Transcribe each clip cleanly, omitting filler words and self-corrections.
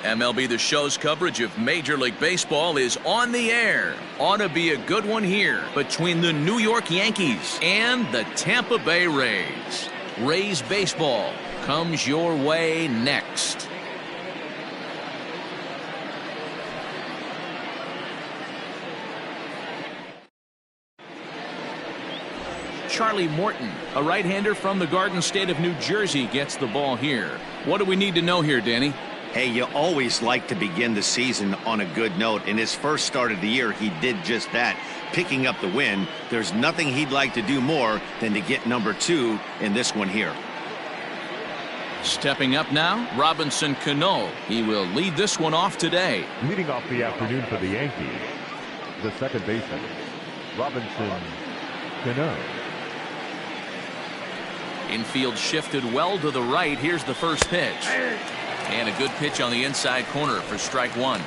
MLB The Show's coverage of Major League Baseball is on the air. Ought to be a good one here between the New York Yankees and the Tampa Bay Rays. Rays baseball comes your way next. Charlie Morton, a right-hander from the Garden State of New Jersey, gets the ball here. What do we need to know here, Danny? Hey, you always like to begin the season on a good note. In his first start of the year, he did just that, picking up the win. There's nothing he'd like to do more than to get number 2 in this one here. Stepping up now, Robinson Cano. He will lead this one off today. Leading off the afternoon for the Yankees, the second baseman, Robinson Cano. Infield shifted well to the right. Here's the first pitch. And a good pitch on the inside corner for strike 1.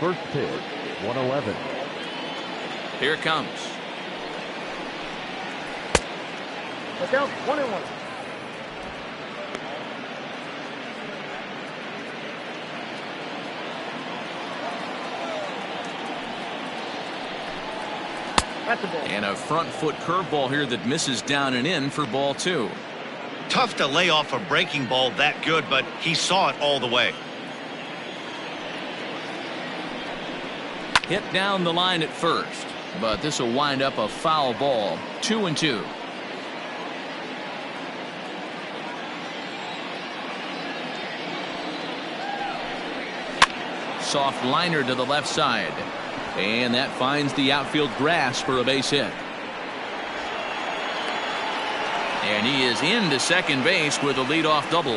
First pitch, 111. Here it comes. Look out, 1-1. And a front foot curveball here that misses down and in for ball 2. Tough to lay off a breaking ball that good, but he saw it all the way. Hit down the line at first, but this will wind up a foul ball. 2-2. Soft liner to the left side. And that finds the outfield grass for a base hit. And he is into second base with a leadoff double.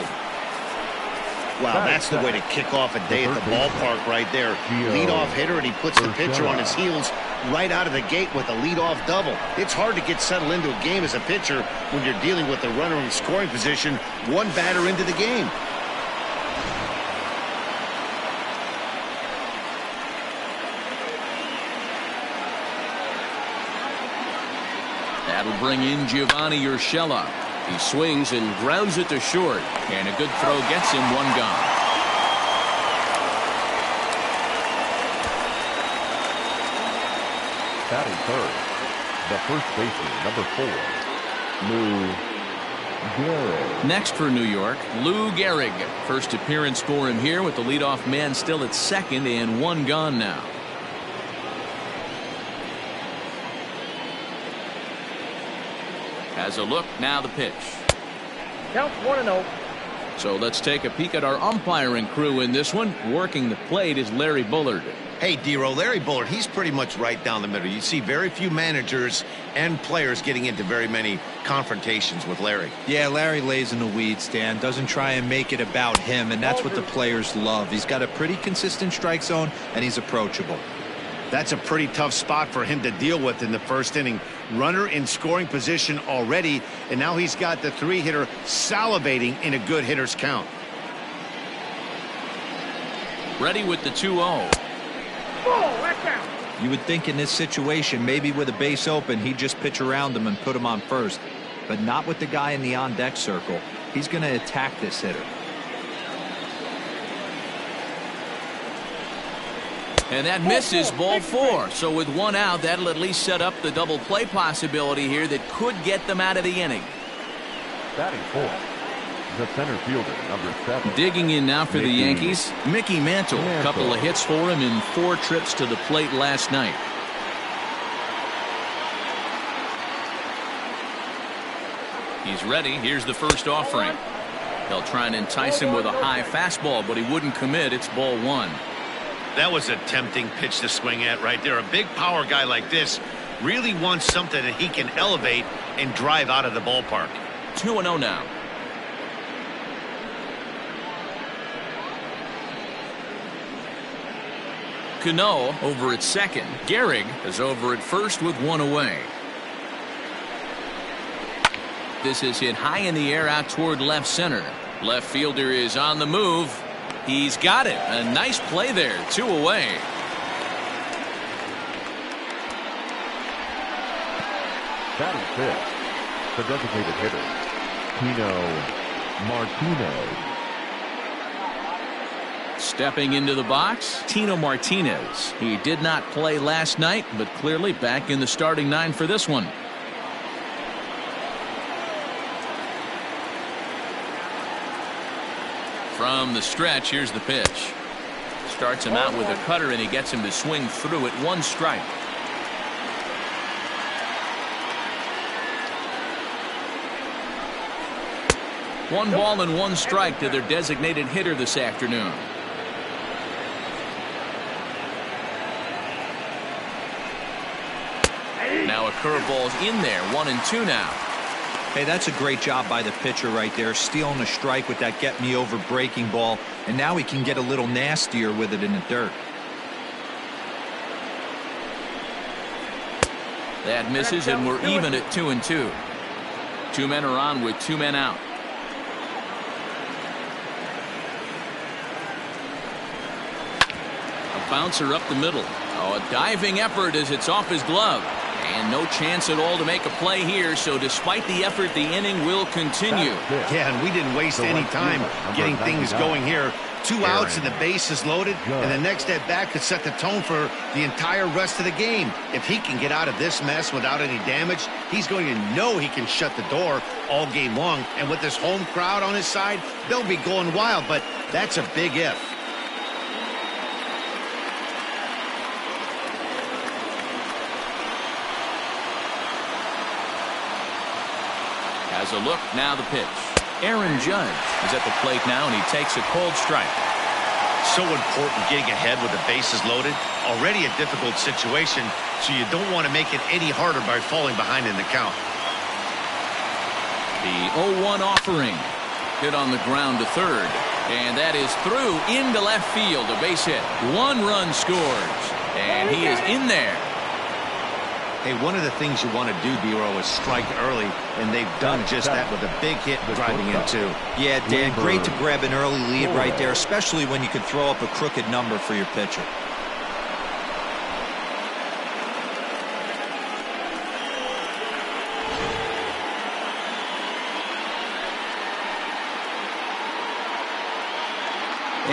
Wow, that's the way to kick off a day at the ballpark right there. Leadoff hitter, and he puts the pitcher on his heels right out of the gate with a leadoff double. It's hard to get settled into a game as a pitcher when you're dealing with a runner in scoring position, one batter into the game. That'll bring in Giovanni Urshela. He swings and grounds it to short. And a good throw gets him one gone. Batting third, the first baseman, number 4, Lou Gehrig. Next for New York, Lou Gehrig. First appearance for him here with the leadoff man still at second and one gone now. Has a look, now the pitch. Count 1-0. So let's take a peek at our umpiring crew in this one. Working the plate is Larry Bullard. Hey, Dero, Larry Bullard, he's pretty much right down the middle. You see very few managers and players getting into very many confrontations with Larry. Yeah, Larry lays in the weeds, Dan. Doesn't try and make it about him, and that's what the players love. He's got a pretty consistent strike zone, and he's approachable. That's a pretty tough spot for him to deal with in the first inning. Runner in scoring position already, and now he's got the 3-hitter salivating in a good hitter's count. Ready with the 2-0. You would think in this situation, maybe with a base open, he'd just pitch around him and put him on first. But not with the guy in the on-deck circle. He's going to attack this hitter. And that misses ball 4. So with one out, that'll at least set up the double play possibility here that could get them out of the inning. Batting fourth, the center fielder, number 7. Digging in now for the Yankees, Mickey Mantle. A couple of hits for him in 4 trips to the plate last night. He's ready. Here's the first offering. They'll try and entice him with a high fastball, but he wouldn't commit. It's ball 1. That was a tempting pitch to swing at right there. A big power guy like this really wants something that he can elevate and drive out of the ballpark. 2-0 now. Cano over at second. Gehrig is over at first with one away. This is hit high in the air out toward left center. Left fielder is on the move. He's got it. A nice play there. 2 away. Batting fifth, The designated hitter, Tino Martinez. Stepping into the box, Tino Martinez. He did not play last night, but clearly back in the starting nine for this one. From the stretch, here's the pitch. Starts him out with a cutter, and he gets him to swing through it. 1 strike. One ball and 1 strike to their designated hitter this afternoon. Now a curveball's in there. 1-2 now. Hey, that's a great job by the pitcher right there, stealing a strike with that get me over breaking ball, and now he can get a little nastier with it in the dirt. That misses, and we're even at 2-2. 2 men are on with 2 men out. A bouncer up the middle. Oh, a diving effort as it's off his glove. And no chance at all to make a play here, so despite the effort, the inning will continue. Yeah, and we didn't waste any time getting things going here. 2 outs and the base is loaded, and the next at bat could set the tone for the entire rest of the game. If he can get out of this mess without any damage, he's going to know he can shut the door all game long. And with this home crowd on his side, they'll be going wild, but that's a big if. Has a look, now the pitch. Aaron Judge is at the plate now, and he takes a cold strike. So important getting ahead with the bases loaded. Already a difficult situation, so you don't want to make it any harder by falling behind in the count. The 0-1 offering. Hit on the ground to third. And that is through into left field. A base hit. 1 run scores. And he is in there. Hey, one of the things you want to do, Dero, is strike early, and they've done just that with a big hit driving in too. Yeah, Dan, great to grab an early lead right there, especially when you could throw up a crooked number for your pitcher.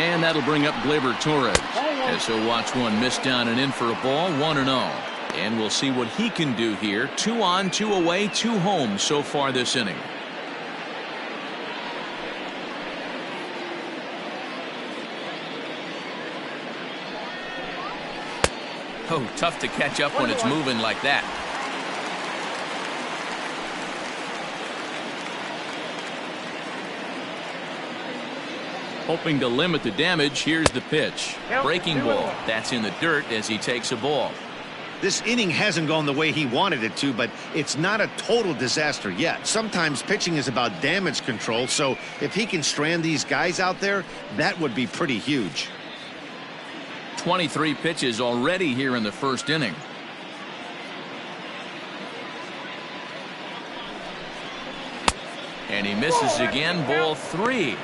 And that'll bring up Gleyber Torres. As he'll watch one miss down and in for a ball. 1-0. And we'll see what he can do here. 2 on, 2 away, 2 home so far this inning. Oh, tough to catch up when it's moving like that. Hoping to limit the damage. Here's the pitch. Breaking ball. That's in the dirt as he takes a ball. This inning hasn't gone the way he wanted it to, but it's not a total disaster yet. Sometimes pitching is about damage control, so if he can strand these guys out there, that would be pretty huge. 23 pitches already here in the first inning. And he misses again. Ball 3.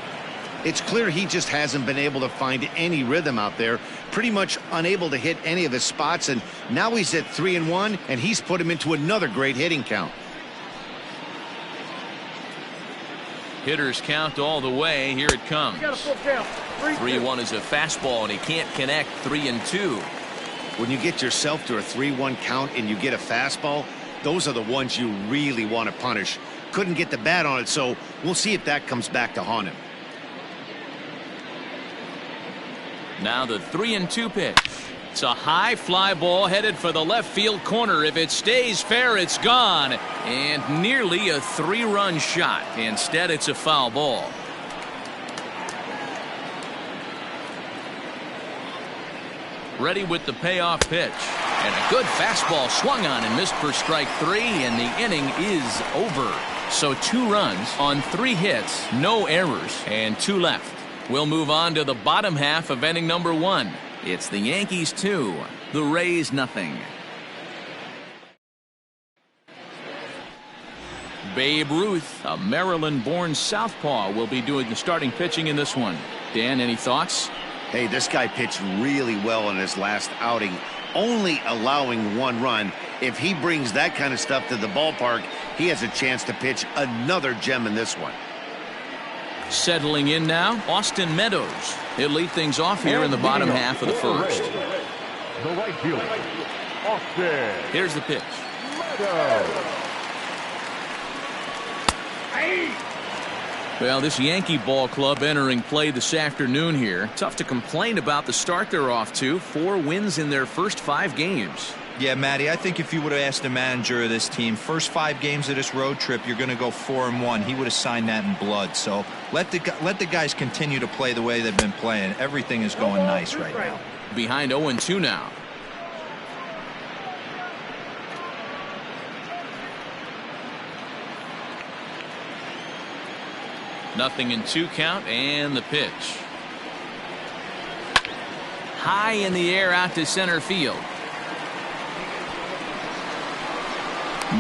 It's clear he just hasn't been able to find any rhythm out there. Pretty much unable to hit any of his spots, and now he's at 3-1, and he's put him into another great hitting count. Hitters count all the way. Here it comes. 3-1 is a fastball, and he can't connect. 3-2. When you get yourself to a 3-1 count and you get a fastball, those are the ones you really want to punish. Couldn't get the bat on it, so we'll see if that comes back to haunt him. Now the 3-2 pitch. It's a high fly ball headed for the left field corner. If it stays fair, it's gone. And nearly a 3-run shot. Instead, it's a foul ball. Ready with the payoff pitch. And a good fastball swung on and missed for strike 3. And the inning is over. So 2 runs on 3 hits, no errors, and 2 left. We'll move on to the bottom half of inning number 1. It's the Yankees 2, the Rays nothing. Babe Ruth, a Maryland-born southpaw, will be doing the starting pitching in this one. Dan, any thoughts? Hey, this guy pitched really well in his last outing, only allowing 1 run. If he brings that kind of stuff to the ballpark, he has a chance to pitch another gem in this one. Settling in now, Austin Meadows. He'll lead things off here in the bottom half of the first. The right fielder, Austin. Here's the pitch. Meadows. Well, this Yankee ball club entering play this afternoon here. Tough to complain about the start they're off to. 4 wins in their first 5 games. Yeah, Matty, I think if you would have asked the manager of this team, first 5 games of this road trip, you're going to go 4-1. He would have signed that in blood. So let the guys continue to play the way they've been playing. Everything is going nice right now. Behind 0-2 now. Nothing in 2 count, and the pitch. High in the air out to center field.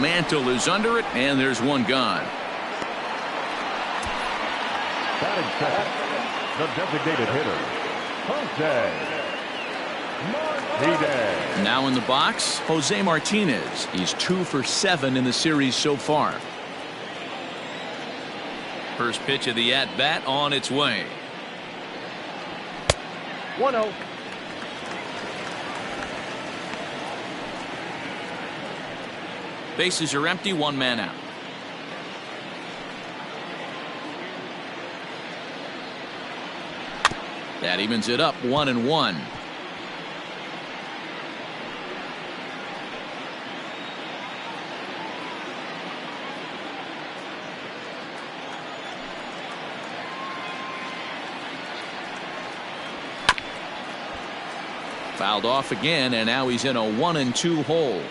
Mantle is under it, and there's one gone. Batting second, the designated hitter, Martinez. Now in the box, Jose Martinez. He's 2 for 7 in the series so far. First pitch of the at-bat on its way. 1-0. Bases are empty, 1 man out. That evens it up, 1-1. Fouled off again, and now he's in a 1-2 hole.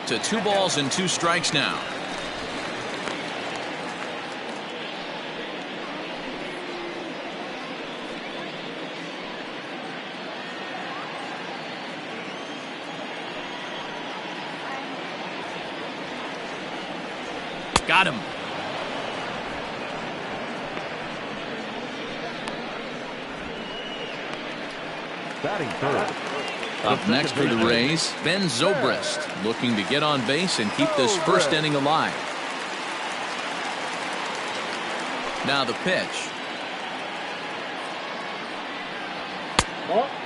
To 2 balls and 2 strikes now. Got him. Batting third. Up next for the Rays, Ben Zobrist, looking to get on base and keep this first inning alive. Now the pitch.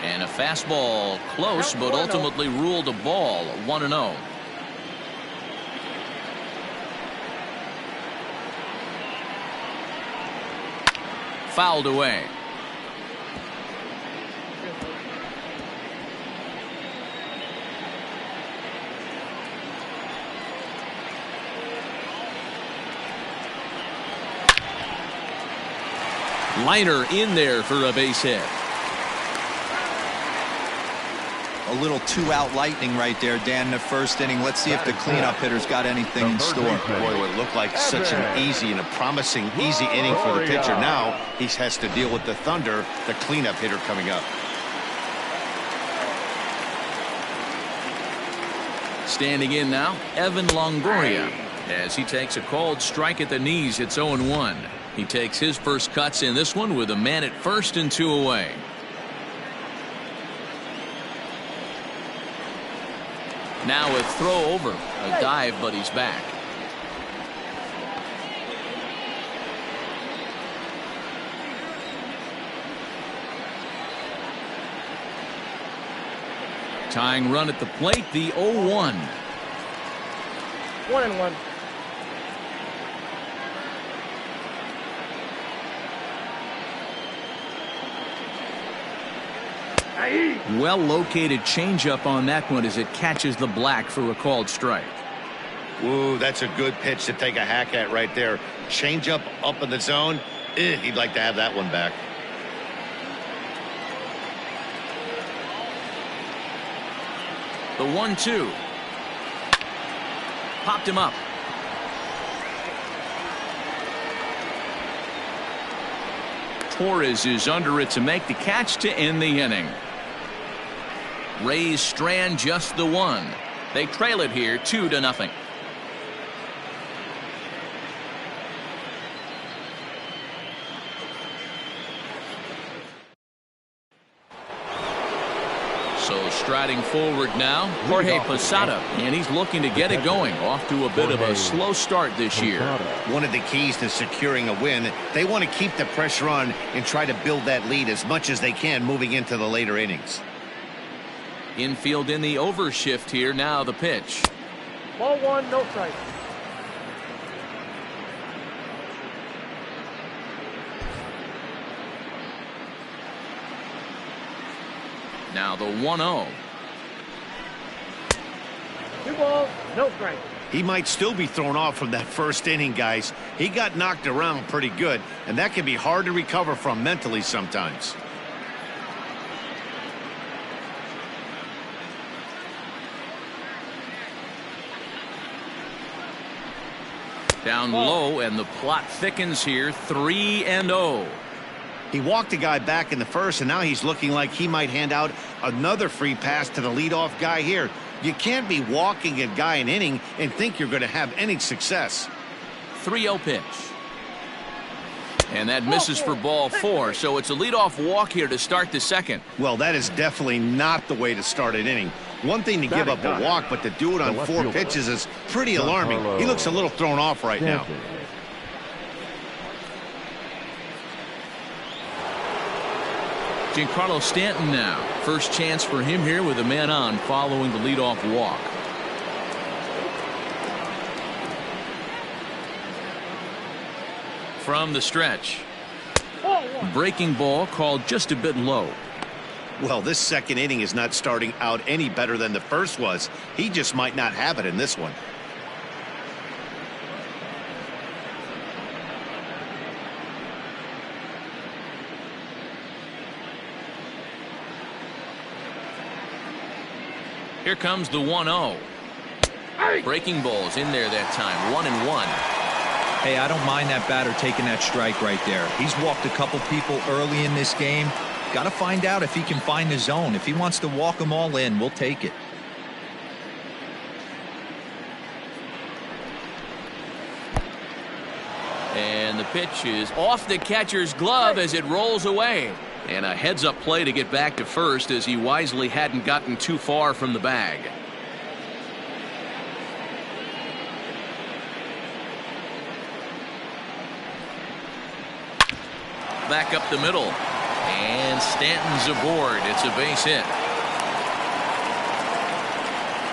And a fastball close, but ultimately ruled a ball, 1-0. Fouled away. Liner in there for a base hit. A little 2-out lightning right there, Dan, in the first inning. Let's see if the cleanup hitter's got anything in store. Boy, it looked like such an easy and a promising easy inning for the pitcher. Now he has to deal with the Thunder, the cleanup hitter coming up. Standing in now, Evan Longoria, as he takes a called strike at the knees. It's 0-1. He takes his first cuts in this one with a man at first and 2 away. Now a throw over, a dive, but he's back. Tying run at the plate, the 0-1. 1-1. Well located changeup on that one as it catches the black for a called strike. Ooh, that's a good pitch to take a hack at right there. Changeup up in the zone. He'd like to have that one back. The 1-2. Popped him up. Torres is under it to make the catch to end the inning. Rays strand just the 1. They trail it here 2-0. Striding forward now, Jorge Posada, and he's looking to get it going. Off to a bit of a slow start this year. One of the keys to securing a win, they want to keep the pressure on and try to build that lead as much as they can moving into the later innings. Infield in the overshift here. Now the pitch. Ball one, no strike. Now the 1-0. 2 balls, no strike. He might still be thrown off from that first inning, guys. He got knocked around pretty good, and that can be hard to recover from mentally sometimes. Down low, and the plot thickens here. 3-0. He walked a guy back in the first, and now he's looking like he might hand out another free pass to the leadoff guy here. You can't be walking a guy an inning and think you're going to have any success. 3-0 pitch. And that misses for ball 4, so it's a leadoff walk here to start the second. Well, that is definitely not the way to start an inning. One thing to give up a walk, but to do it on 4 pitches is pretty alarming. He looks a little thrown off right now. Giancarlo Stanton now. First chance for him here with a man on following the leadoff walk. From the stretch. Breaking ball called just a bit low. Well, this second inning is not starting out any better than the first was. He just might not have it in this one. Here comes the 1-0. Breaking balls in there that time. 1-1. Hey, I don't mind that batter taking that strike right there. He's walked a couple people early in this game. Got to find out if he can find the zone. If he wants to walk them all in, we'll take it. And the pitch is off the catcher's glove as it rolls away. And a heads-up play to get back to first as he wisely hadn't gotten too far from the bag. Back up the middle. And Stanton's aboard. It's a base hit.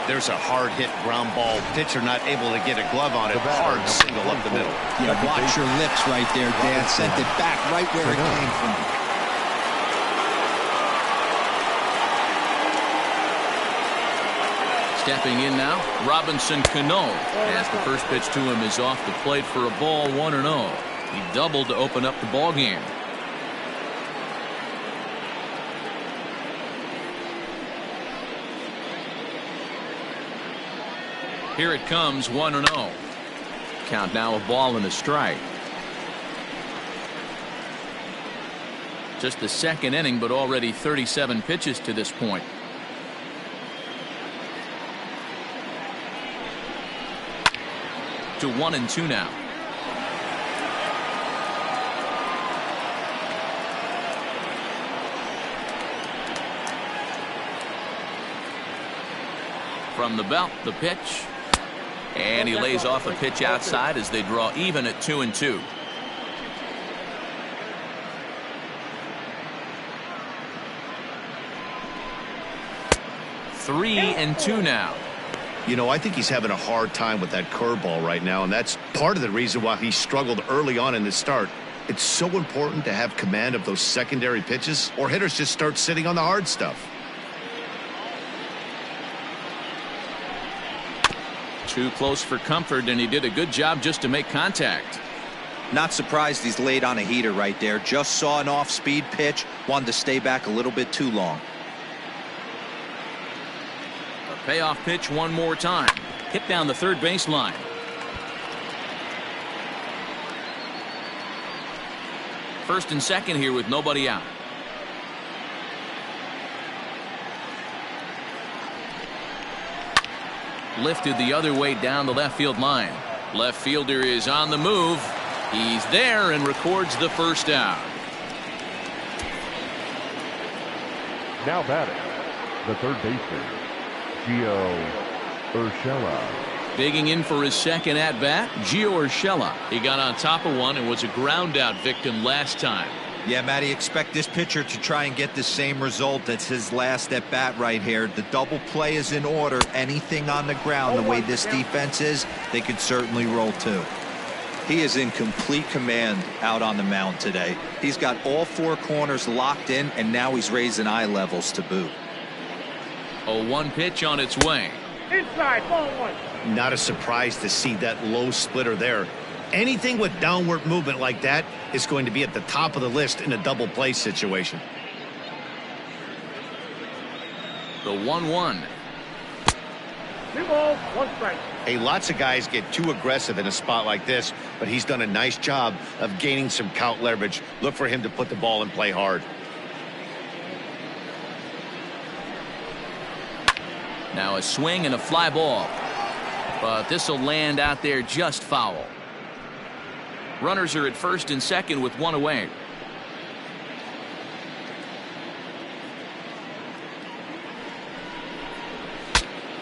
There's a hard hit ground ball. Pitcher not able to get a glove on it. Hard single up the middle. Yeah, watch your lips right there, Dan. Sent it back right where it came from. Stepping in now, Robinson Cano, as the first pitch to him is off the plate for a ball. 1-0. He doubled to open up the ball game. Here it comes, 1-0. Count now, a ball and a strike. Just the second inning, but already 37 pitches to this point. To 1-2 now. From the belt, the pitch. And he lays off a pitch outside as they draw even at 2-2. Three and two now. You know, I think he's having a hard time with that curveball right now, and that's part of the reason why he struggled early on in the start. It's so important to have command of those secondary pitches, or hitters just start sitting on the hard stuff. Too close for comfort, and he did a good job just to make contact. Not surprised he's laid on a heater right there. Just saw an off-speed pitch. Wanted to stay back a little bit too long. A payoff pitch one more time. Hit down the third baseline. First and second here with nobody out. Lifted the other way down the left field line. Left fielder is on the move. He's there and records the first out. Now batting, The third baseman, Gio Urshela. Digging in for his second at-bat, Gio Urshela. He got on top of one and was a ground-out victim last time. Yeah, Matty, expect this pitcher to try and get the same result. That's his last at-bat right here. The double play is in order. Anything on the ground, the way this defense is, they could certainly roll too. He is in complete command out on the mound today. He's got all four corners locked in, and now he's raising eye levels to boot. 0-1 pitch on its way. Inside, ball one. Not a surprise to see that low splitter there. Anything with downward movement like that is going to be at the top of the list in a double play situation. The 1-1. 2 balls, 1 strike. Hey, lots of guys get too aggressive in a spot like this, but he's done a nice job of gaining some count leverage. Look for him to put the ball in play hard. Now a swing and a fly ball. But this will land out there just foul. Runners are at first and second with one away.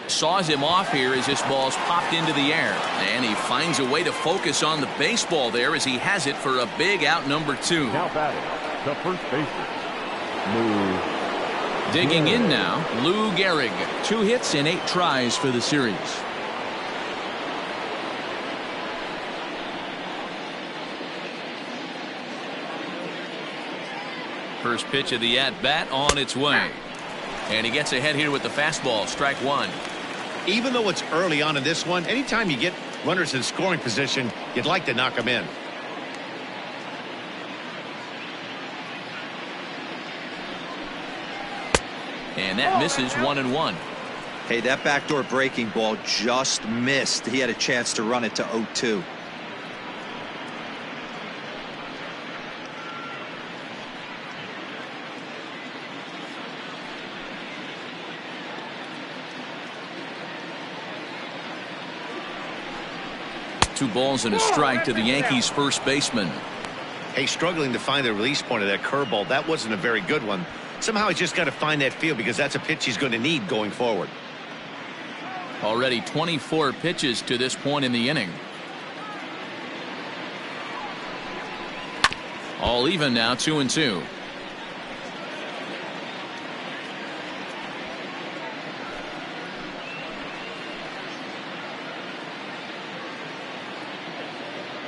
Saws him off here as this ball's popped into the air. And he finds a way to focus on the baseball there as he has it for a big out number 2. Now batting, the first baseman, Lou. Digging in now, Lou Gehrig. 2 hits and 8 tries for the series. First pitch of the at-bat on its way. And he gets ahead here with the fastball. Strike 1. Even though it's early on in this one, anytime you get runners in scoring position, you'd like to knock them in. And that misses 1-1. Hey, that backdoor breaking ball just missed. He had a chance to run it to 0-2. Two balls and a strike to the Yankees first baseman. Hey, struggling to find the release point of that curveball. That wasn't a very good one. Somehow he's just got to find that feel because that's a pitch he's going to need going forward. Already 24 pitches to this point in the inning. All even now, 2-2.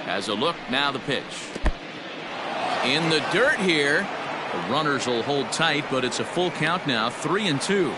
Has a look, now the pitch. In the dirt here. The runners will hold tight, but it's a full count now, 3-2.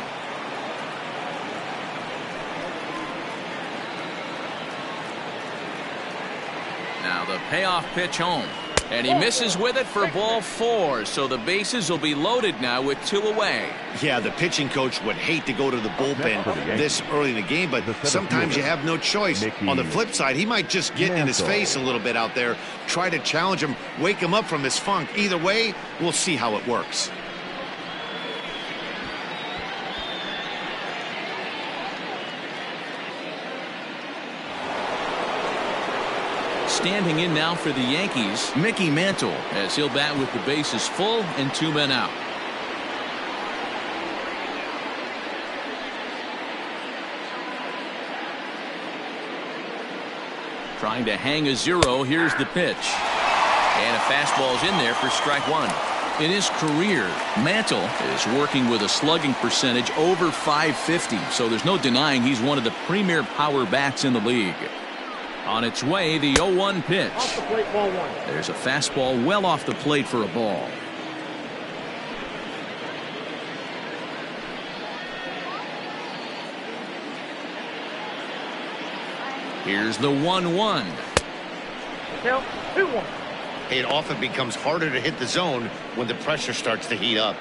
Now the payoff pitch home. And he misses with it for ball 4. So the bases will be loaded now with 2 away. Yeah, the pitching coach would hate to go to the bullpen this early in the game, but sometimes you have no choice. On the flip side, he might just get in his face a little bit out there, try to challenge him, wake him up from his funk. Either way, we'll see how it works. Standing in now for the Yankees, Mantle, as he'll bat with the bases full and 2 men out. Trying to hang a 0. Here's the pitch. And a fastball's in there for strike 1. In his career, Mantle is working with a slugging percentage over .550, so there's no denying he's one of the premier power bats in the league. On its way, the 0-1 pitch. Off the plate, ball 1. There's a fastball well off the plate for a ball. Here's the 1-1. Count 2-1. It often becomes harder to hit the zone when the pressure starts to heat up.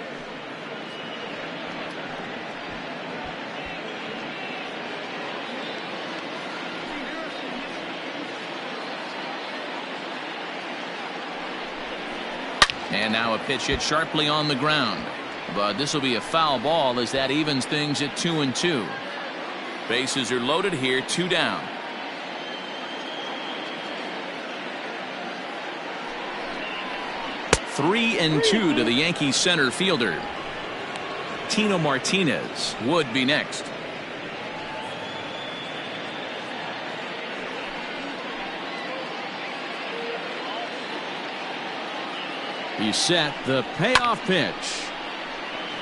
And now a pitch hit sharply on the ground. But this will be a foul ball as that evens things at 2-2. Bases are loaded here, 2 down. Three and 2 to the Yankees center fielder. Tino Martinez would be next. He's set the payoff pitch.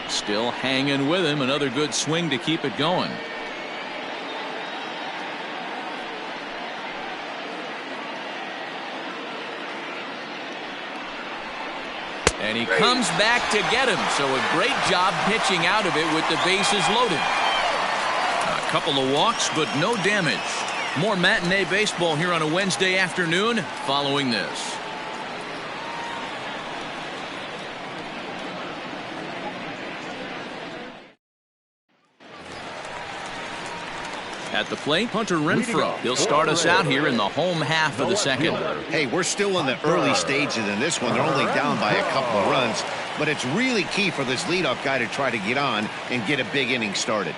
Still hanging with him. Another good swing to keep it going. And he comes back to get him. So a great job pitching out of it with the bases loaded. A couple of walks, but no damage. More matinee baseball here on a Wednesday afternoon following this. At the plate, Hunter Renfroe. He'll start us out here in the home half of the second. Hey, we're still in the early stages in this one. They're only down by a couple of runs, but it's really key for this leadoff guy to try to get on and get a big inning started.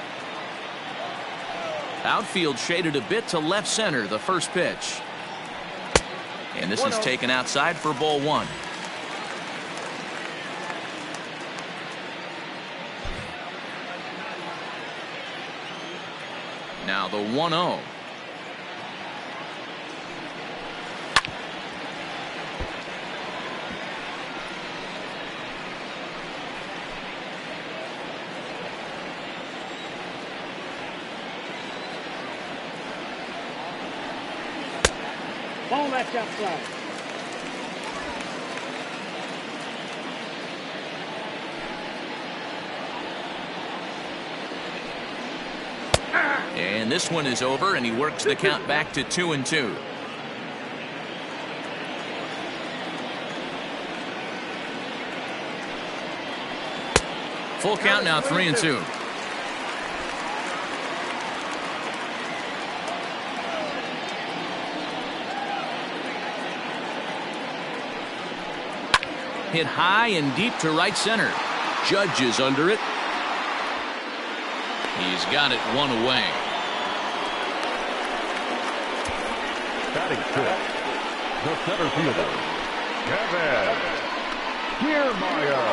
Outfield shaded a bit to left center, the first pitch. And this is taken outside for ball one. Now the 1-0. Ball that's outside. And this one is over, and he works the count back to 2-2. Full count now, 3-2. Hit high and deep to right center. Judge is under it. He's got it one away. Batting fifth, the center fielder, Kevin Kiermaier.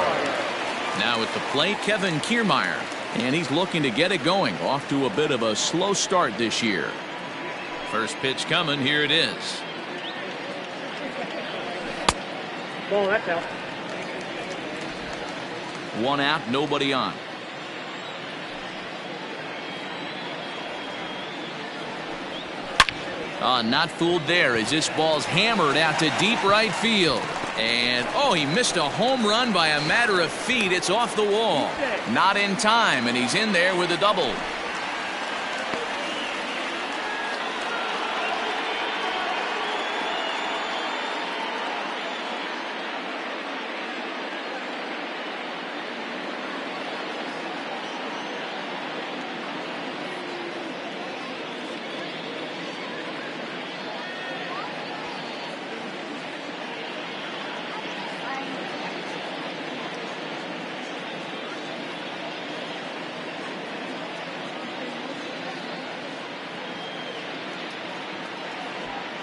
Now at the plate, Kevin Kiermaier. And he's looking to get it going. Off to a bit of a slow start this year. First pitch coming. Here it is. Ball that's out. One out, nobody on. Not fooled there as this ball's hammered out to deep right field. And, oh, he missed a home run by a matter of feet. It's off the wall. Not in time, and he's in there with a double.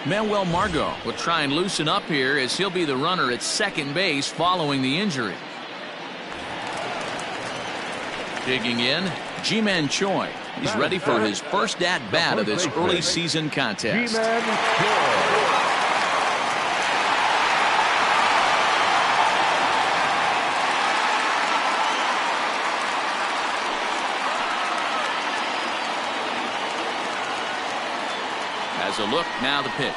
Manuel Margot will try and loosen up here as he'll be the runner at second base following the injury. Digging in, Ji-Man Choi. He's ready for his first at-bat of this early season contest. As a look, now the pitch.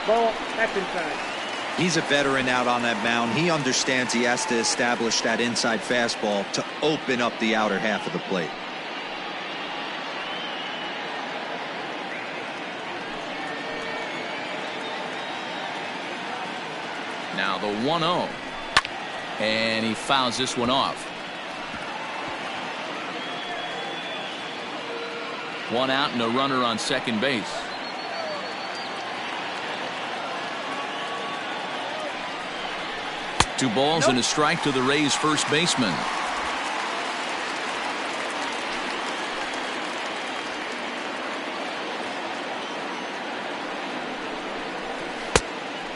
Ball that's inside. He's a veteran out on that mound. He understands he has to establish that inside fastball to open up the outer half of the plate. Now the 1-0. And he fouls this one off. One out and a runner on second base. Two balls and a strike to the Rays first baseman.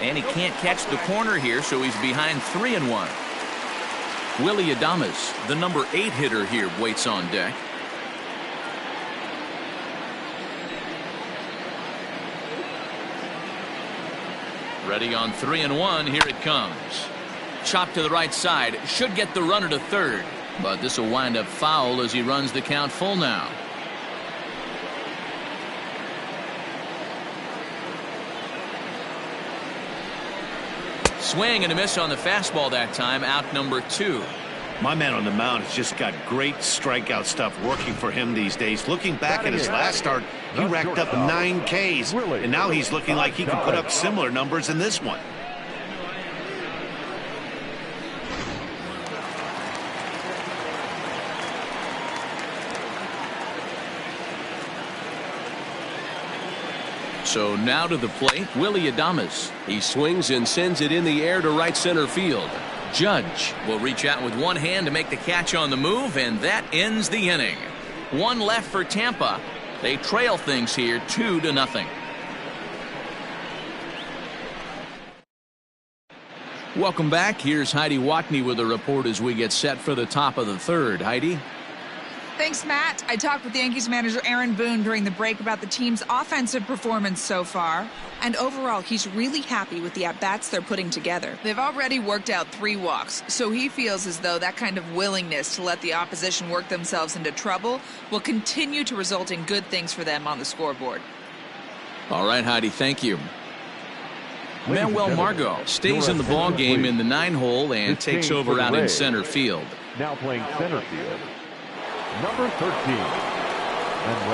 And he can't catch the corner here, so he's behind 3-1. Willie Adames, the number 8 hitter here, waits on deck. Ready on 3-1. Here it comes. Chop to the right side. Should get the runner to third. But this will wind up foul as he runs the count full now. Swing and a miss on the fastball that time. Out number 2. My man on the mound has just got great strikeout stuff working for him these days. Looking back at his last start, he racked up 9 Ks, and now he's looking like he can put up similar numbers in this one. So now to the plate, Willie Adames. He swings and sends it in the air to right center field. Judge will reach out with one hand to make the catch on the move, and that ends the inning. One left for Tampa. They trail things here 2-0. Welcome back. Here's Heidi Watney with a report as we get set for the top of the third. Heidi? Thanks, Matt. I talked with Yankees manager Aaron Boone during the break about the team's offensive performance so far. And overall, he's really happy with the at-bats they're putting together. They've already worked out 3 walks, so he feels as though that kind of willingness to let the opposition work themselves into trouble will continue to result in good things for them on the scoreboard. All right, Heidi, thank you. Manuel Margot stays in the ball game in the 9-hole and takes over out in center field. Now playing center field, number 13.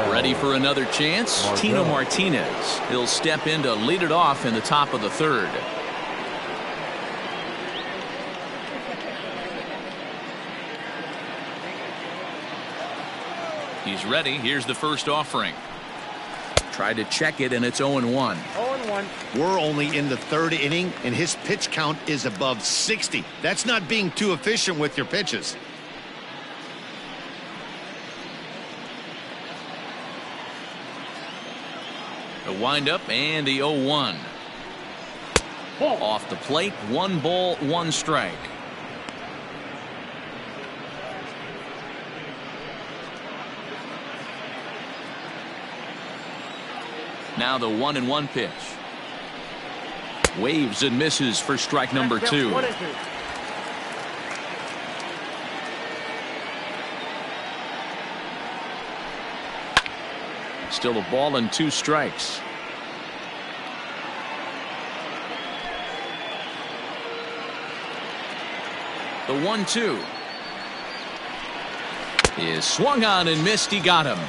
Ready for another chance? Tino Martinez. He'll step in to lead it off in the top of the third. He's ready. Here's the first offering. Tried to check it, and it's 0-1. 0-1. We're only in the 3rd inning, and his pitch count is above 60. That's not being too efficient with your pitches. The windup and the 0-1. Off the plate, 1 ball, 1 strike. Now the 1-1 pitch. Waves and misses for strike number 2. 1-2. Still a ball and 2 strikes. The 1-2 is swung on and missed. He got him.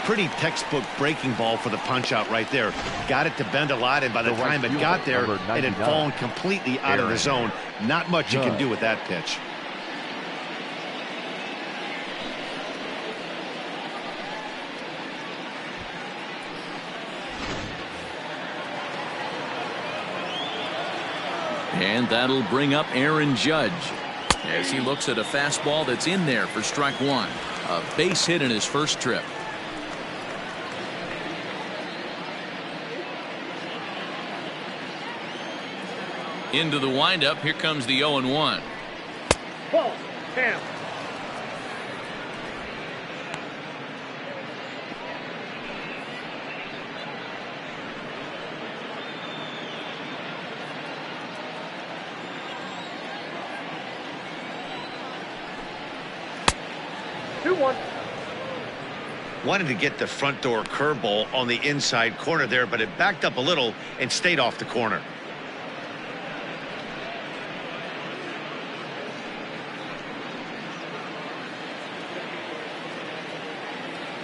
Pretty textbook breaking ball for the punch out right there. Got it to bend a lot, and by the time it got there, it had fallen completely out of the zone. Not much you can do with that pitch. And that'll bring up Aaron Judge as he looks at a fastball that's in there for strike 1. A base hit in his first trip. Into the windup. Here comes the 0-1. Ball. Down. Wanted to get the front door curveball on the inside corner there, but it backed up a little and stayed off the corner.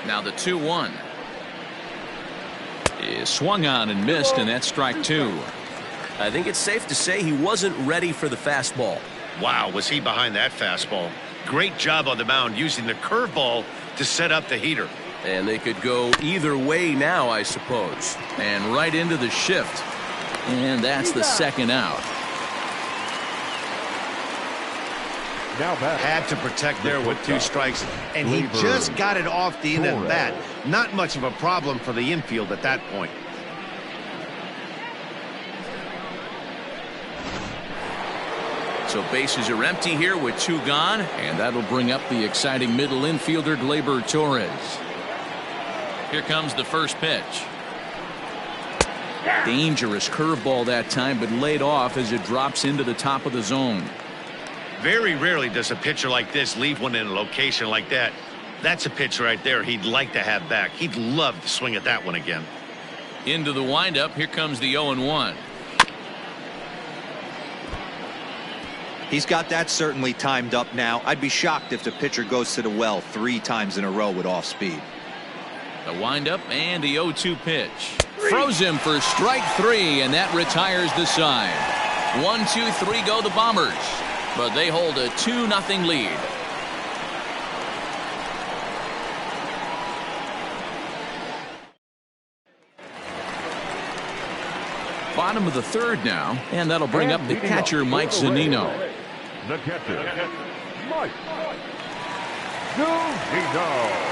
Now the 2-1 is swung on and missed, and that's strike 2. I think it's safe to say he wasn't ready for the fastball. Wow, was he behind that fastball. Great job on the mound using the curveball to set up the heater. And they could go either way now, I suppose. And right into the shift. And that's the second out. Now back. Had to protect there with 2 strikes, and he just got it off the end of the bat. Not much of a problem for the infield at that point. So bases are empty here with 2 gone, and that'll bring up the exciting middle infielder Gleyber Torres. Here comes the first pitch. Dangerous curveball that time, but laid off as it drops into the top of the zone. Very rarely does a pitcher like this leave one in a location like that. That's a pitch right there he'd like to have back. He'd love to swing at that one again. Into the windup. Here comes the 0-1. He's got that certainly timed up now. I'd be shocked if the pitcher goes to the well 3 times in a row with off speed. The windup and the 0-2 pitch. Throws him for strike 3, and that retires the side. 1-2-3 go the Bombers, but they hold a 2-0 lead. Bottom of the 3rd now, and that'll bring up the catcher Mike Zunino. The catcher, Mike Zunino.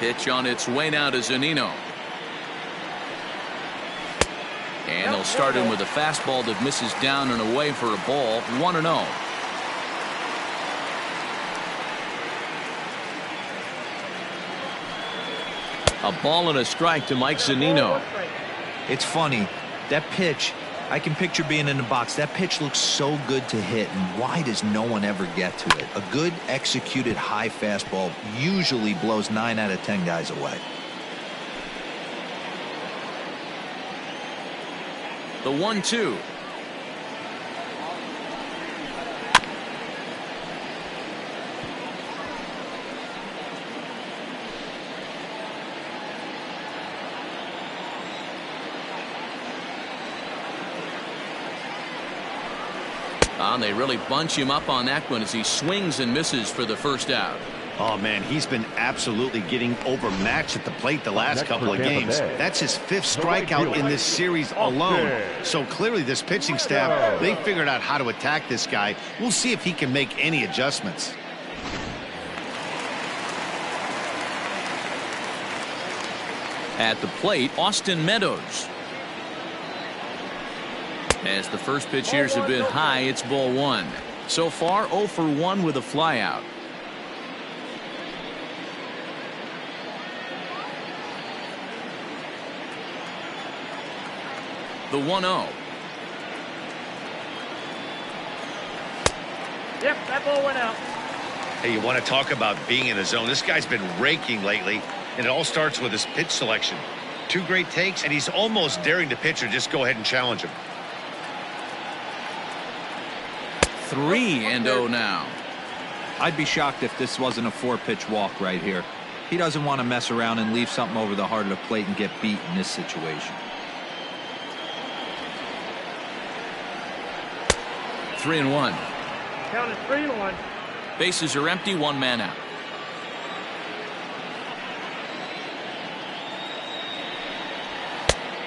Pitch on its way now to Zunino. And they'll start him with a fastball that misses down and away for a ball. 1-0. A ball and a strike to Mike Zunino. It's funny, that pitch, I can picture being in the box. That pitch looks so good to hit, and why does no one ever get to it? A good executed high fastball usually blows 9 out of 10 guys away. The 1-2. And they really bunch him up on that one as he swings and misses for the first out. Oh, man, he's been absolutely getting overmatched at the plate the last couple of games. That's his 5th strikeout in this series alone. So clearly this pitching staff, they figured out how to attack this guy. We'll see if he can make any adjustments. At the plate, Austin Meadows. As the first pitch here's a bit high, it's ball 1. So far 0 for 1 with a flyout. The 1-0. Yep, that ball went out. Hey, you want to talk about being in a zone? This guy's been raking lately, and it all starts with his pitch selection. 2 great takes, and he's almost daring the pitcher just go ahead and challenge him. 3-0 now. I'd be shocked if this wasn't a 4-pitch walk right here. He doesn't want to mess around and leave something over the heart of the plate and get beat in this situation. 3-1. Count is 3-1. Bases are empty, 1 man out.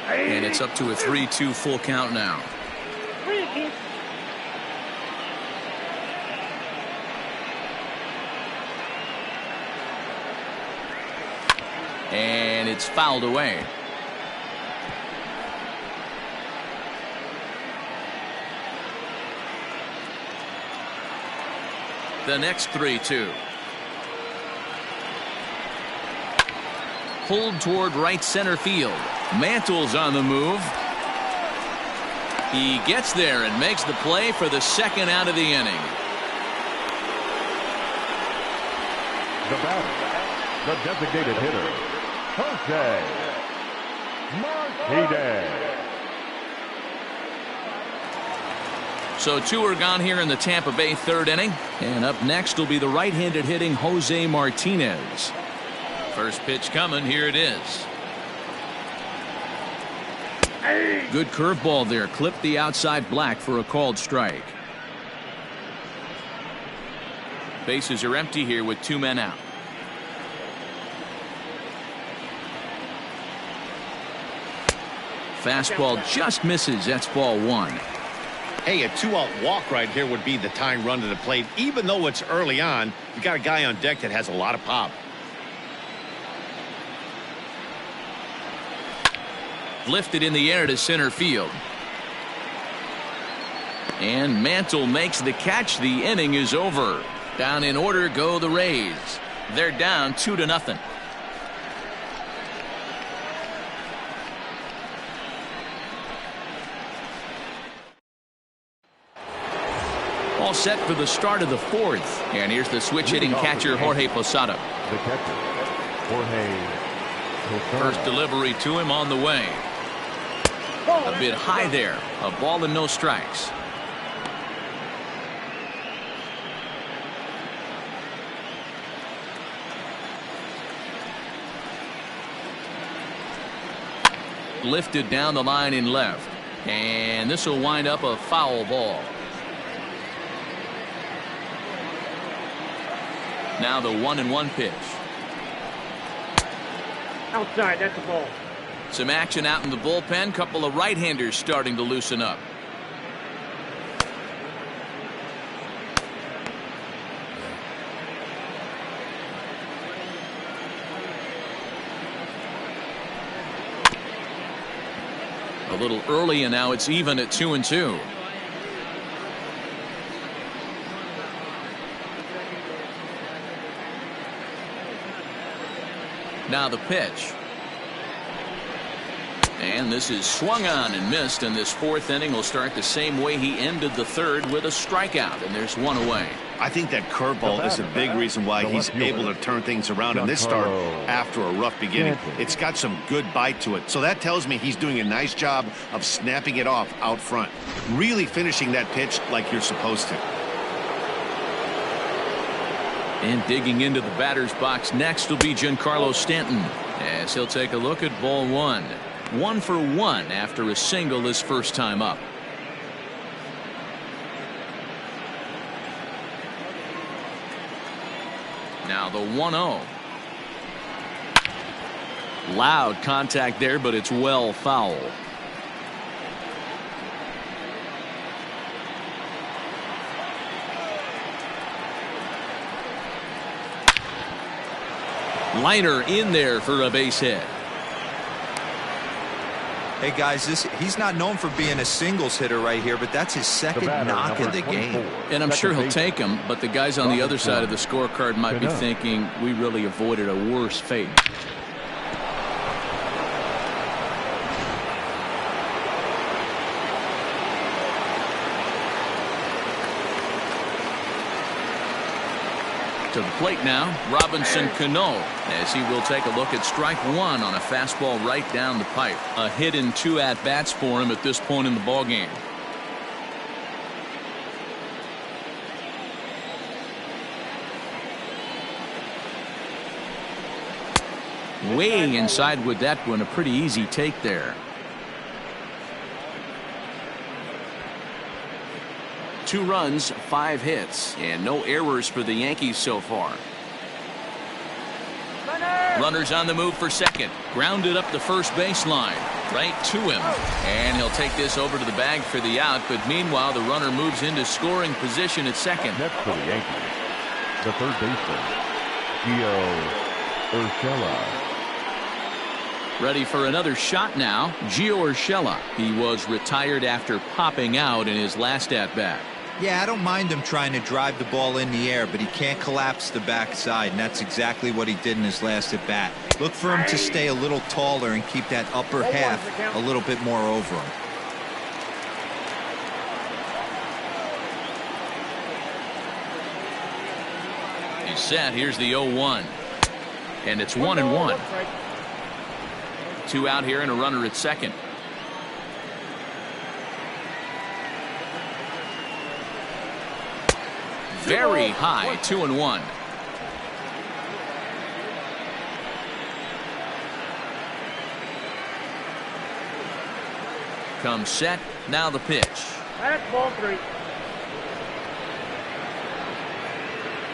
And it's up to a 3-2 full count now. And it's fouled away. The next 3-2. Pulled toward right center field. Mantle's on the move. He gets there and makes the play for the 2nd out of the inning. The batter, the designated hitter, Jose Martinez. So 2 are gone here in the Tampa Bay 3rd inning. And up next will be the right-handed hitting Jose Martinez. First pitch coming. Here it is. Good curveball there. Clipped the outside black for a called strike. Bases are empty here with 2 men out. Fastball just misses. That's ball 1. Hey, a 2-out walk right here would be the tying run to the plate. Even though it's early on, you got a guy on deck that has a lot of pop. Lifted in the air to center field. And Mantle makes the catch. The inning is over. Down in order go the Rays. They're down 2-0. All set for the start of the fourth. And here's the switch hitting catcher Jorge Posada. The catcher, Jorge Posada. First delivery to him on the way. A bit high there. A ball and no strikes. Lifted down the line in left. And this will wind up a foul ball. Now the 1-1 pitch. Outside, that's a ball. Some action out in the bullpen. Couple of right-handers starting to loosen up. A little early, and now it's even at 2-2. Now the pitch. And this is swung on and missed, and this fourth inning will start the same way he ended the third, with a strikeout, and there's one away. I think that curveball is a big reason why he's able to turn things around in this start after a rough beginning. It's got some good bite to it. So that tells me he's doing a nice job of snapping it off out front. Really finishing that pitch like you're supposed to. And digging into the batter's box next will be Giancarlo Stanton, as he'll take a look at ball one. 1 for 1 after a single his first time up. Now the 1-0. Loud contact there, but it's well foul. Liner in there for a base hit. Hey guys, he's not known for being a singles hitter right here, but that's his second knock of the game. And I'm sure he'll take him, but the guys on the other side of the scorecard might be thinking we really avoided a worse fate. To the plate now, Robinson Cano, as he will take a look at strike one on a fastball right down the pipe. A hit and 2 at-bats for him at this point in the ballgame. Way inside with that one, a pretty easy take there. 2 runs, 5 hits, and no errors for the Yankees so far. Runners on the move for second. Grounded up the first baseline. Right to him. And he'll take this over to the bag for the out, but meanwhile the runner moves into scoring position at second. Next for the Yankees, the third baseman, Gio Urshela. Ready for another shot now, Gio Urshela. He was retired after popping out in his last at-bat. Yeah, I don't mind him trying to drive the ball in the air, but he can't collapse the backside, and that's exactly what he did in his last at-bat. Look for him to stay a little taller and keep that upper half a little bit more over him. He's set. Here's the 0-1. And it's 1-1. 2 out here and a runner at second. Very high, 2-1. Comes set. Now the pitch. That's ball 3.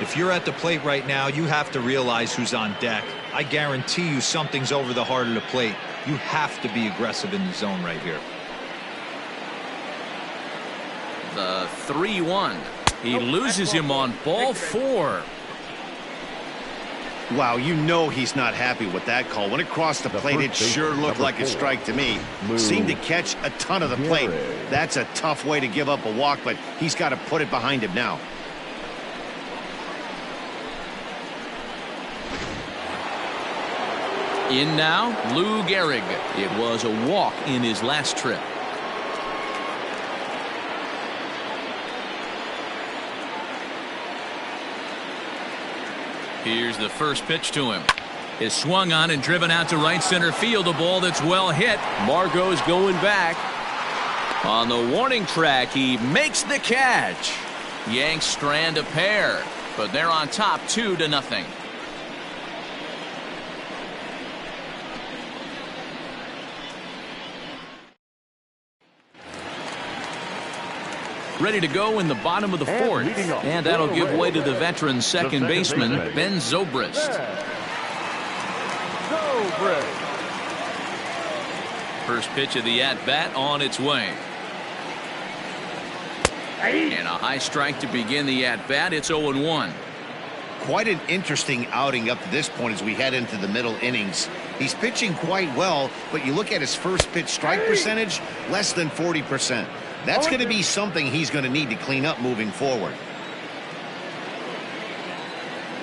If you're at the plate right now, you have to realize who's on deck. I guarantee you something's over the heart of the plate. You have to be aggressive in the zone right here. The 3-1. He loses him on ball 4. Wow, you know he's not happy with that call. When it crossed the plate, it sure looked like a strike to me. Seemed to catch a ton of the plate. That's a tough way to give up a walk, but he's got to put it behind him now. In now, Gehrig. It was a walk in his last trip. Here's the first pitch to him. Is swung on and driven out to right center field. A ball that's well hit. Margot's going back. On the warning track, he makes the catch. Yanks strand a pair, but they're on top 2-0. Ready to go in the bottom of the fourth, and that'll give way to the veteran second baseman, Ben Zobrist. First pitch of the at-bat on its way. And a high strike to begin the at-bat. It's 0-1. Quite an interesting outing up to this point as we head into the middle innings. He's pitching quite well, but you look at his first pitch strike percentage, less than 40%. That's going to be something he's going to need to clean up moving forward.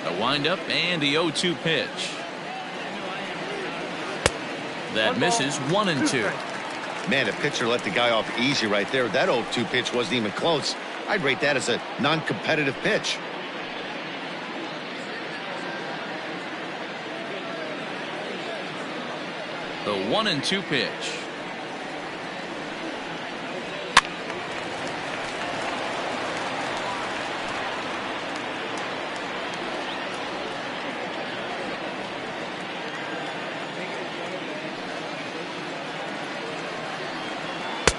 A windup and the 0-2 pitch. That misses 1-2. Man, the pitcher let the guy off easy right there. That 0-2 pitch wasn't even close. I'd rate that as a non-competitive pitch. The 1-2 pitch.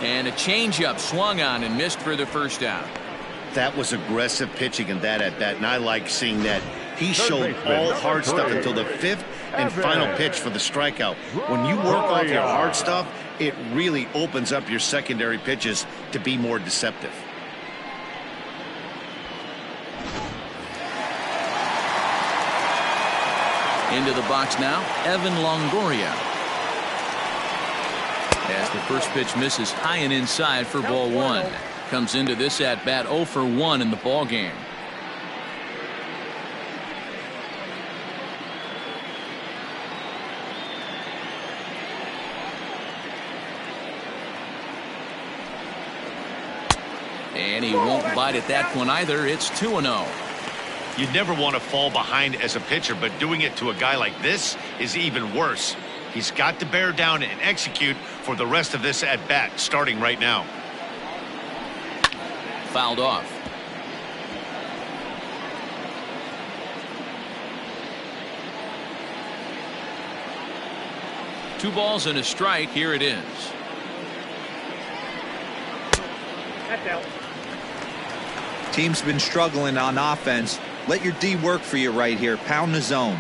And a changeup swung on and missed for the first out. That was aggressive pitching in that at bat, and I like seeing that. He showed all hard stuff until the fifth and final pitch for the strikeout. When you work off your hard stuff, it really opens up your secondary pitches to be more deceptive. Into the box now, Evan Longoria. As the first pitch misses high and inside for ball one. Comes into this at bat 0 for 1 in the ball game. And he won't bite at that one either. It's 2-0. You'd never want to fall behind as a pitcher, but doing it to a guy like this is even worse. He's got to bear down and execute for the rest of this at bat, starting right now. Fouled off. Two balls and a strike. Here it is. That's out. Team's been struggling on offense. Let your D work for you right here. Pound the zone.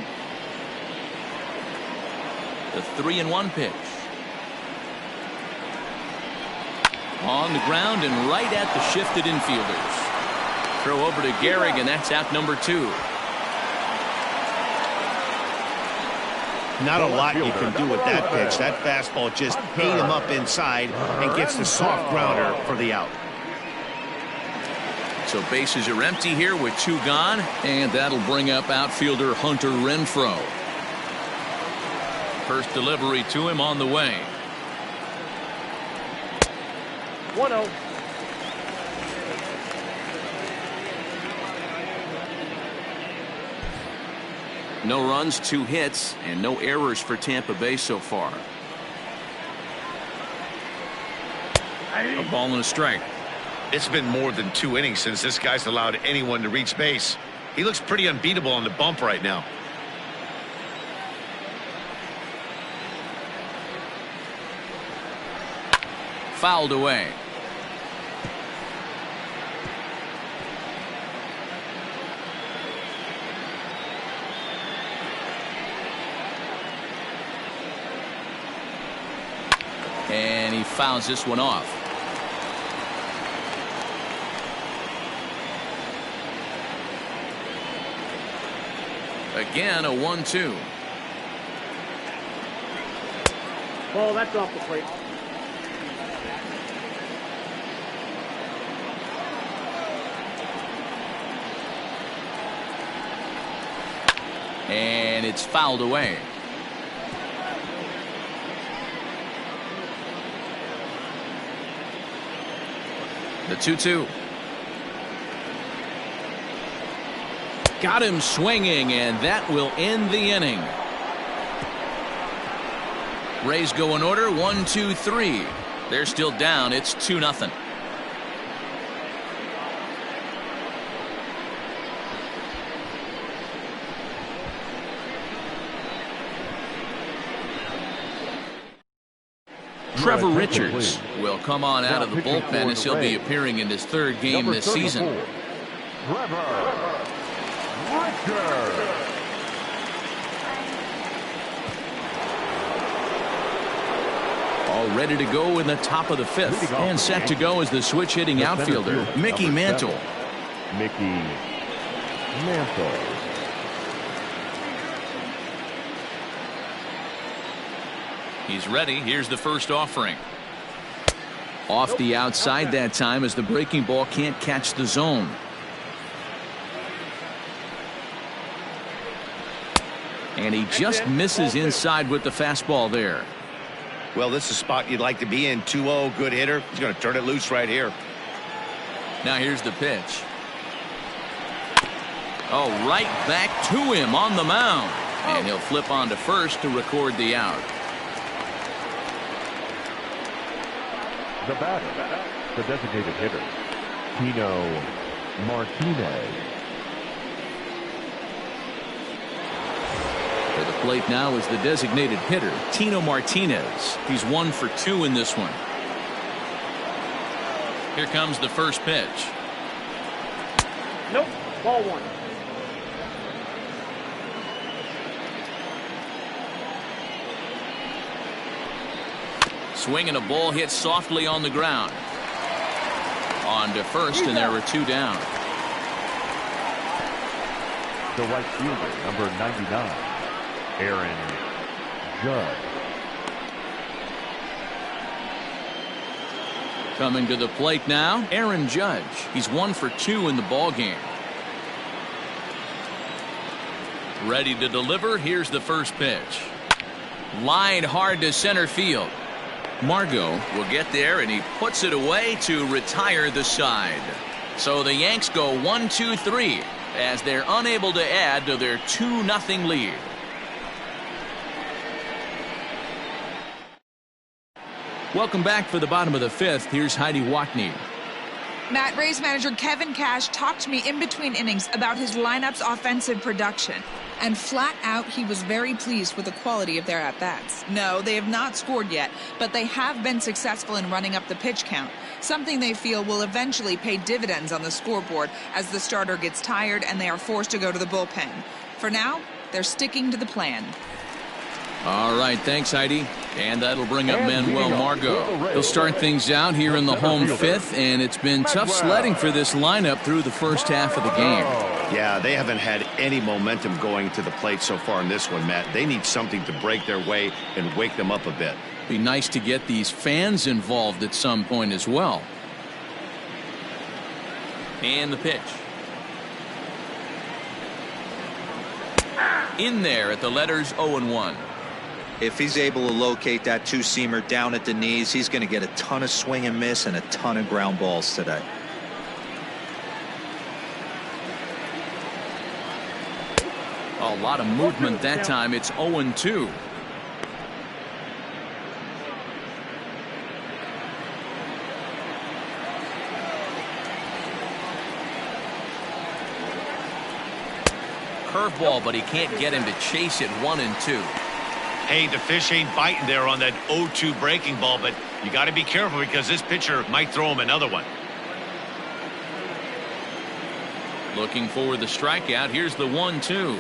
The 3-1 pitch. On the ground and right at the shifted infielders. Throw over to Gehrig, and that's out number 2. Not a lot you can do with that pitch. That fastball just ate him up inside and gets the soft grounder for the out. So bases are empty here with 2 gone, and that'll bring up outfielder Hunter Renfroe. First delivery to him on the way. 1-0. No runs, 2 hits, and no errors for Tampa Bay so far. A ball and a strike. It's been more than 2 innings since this guy's allowed anyone to reach base. He looks pretty unbeatable on the bump right now. Fouled away. And he fouls this one off. Again, a 1-2. Ball, that's off the plate. And it's fouled away. The 2-2. Got him swinging, and that will end the inning. Rays go in order, 1-2-3. They're still down. It's 2-0. Trevor Richards will come on out of the bullpen as he'll be appearing in his third game this season. Trevor Richards. All ready to go in the top of the fifth. And set to go is the switch-hitting outfielder, Mickey Mantle. Mickey Mantle. He's ready. Here's the first offering. Off the outside that time as the breaking ball can't catch the zone. And he just misses inside with the fastball there. Well, this is a spot you'd like to be in. 2-0, good hitter. He's going to turn it loose right here. Now here's the pitch. Oh, right back to him on the mound. And he'll flip on to first to record the out. The batter, the designated hitter, Tino Martinez. To the plate now is the designated hitter, Tino Martinez. He's 1 for 2 in this one. Here comes the first pitch. Nope. Ball 1. Swing and a ball hit softly on the ground. On to first, and there are 2 down. The right fielder, number 99, Aaron Judge. Coming to the plate now, Aaron Judge. He's 1 for 2 in the ball game. Ready to deliver. Here's the first pitch. Line hard to center field. Margot will get there, and he puts it away to retire the side. So the Yanks go 1-2-3 as they're unable to add to their 2-0 lead. Welcome back for the bottom of the fifth. Here's Heidi Watney. Matt, Rays manager Kevin Cash talked to me in between innings about his lineup's offensive production. And flat out, he was very pleased with the quality of their at-bats. No, they have not scored yet, but they have been successful in running up the pitch count, something they feel will eventually pay dividends on the scoreboard as the starter gets tired and they are forced to go to the bullpen. For now, they're sticking to the plan. All right, thanks, Heidi. And that'll bring up Manuel Margot. He'll start things out here in the home fifth, and it's been tough sledding for this lineup through the first half of the game. Yeah, they haven't had any momentum going to the plate so far in this one, Matt. They need something to break their way and wake them up a bit. Be nice to get these fans involved at some point as well. And the pitch. In there at the letters 0-1. If he's able to locate that two-seamer down at the knees, he's going to get a ton of swing and miss and a ton of ground balls today. A lot of movement that time. It's 0-2. Curveball, but he can't get him to chase it. 1-2. Hey, the fish ain't biting there on that 0-2 breaking ball, but you got to be careful because this pitcher might throw him another one. Looking for the strikeout. Here's the 1-2.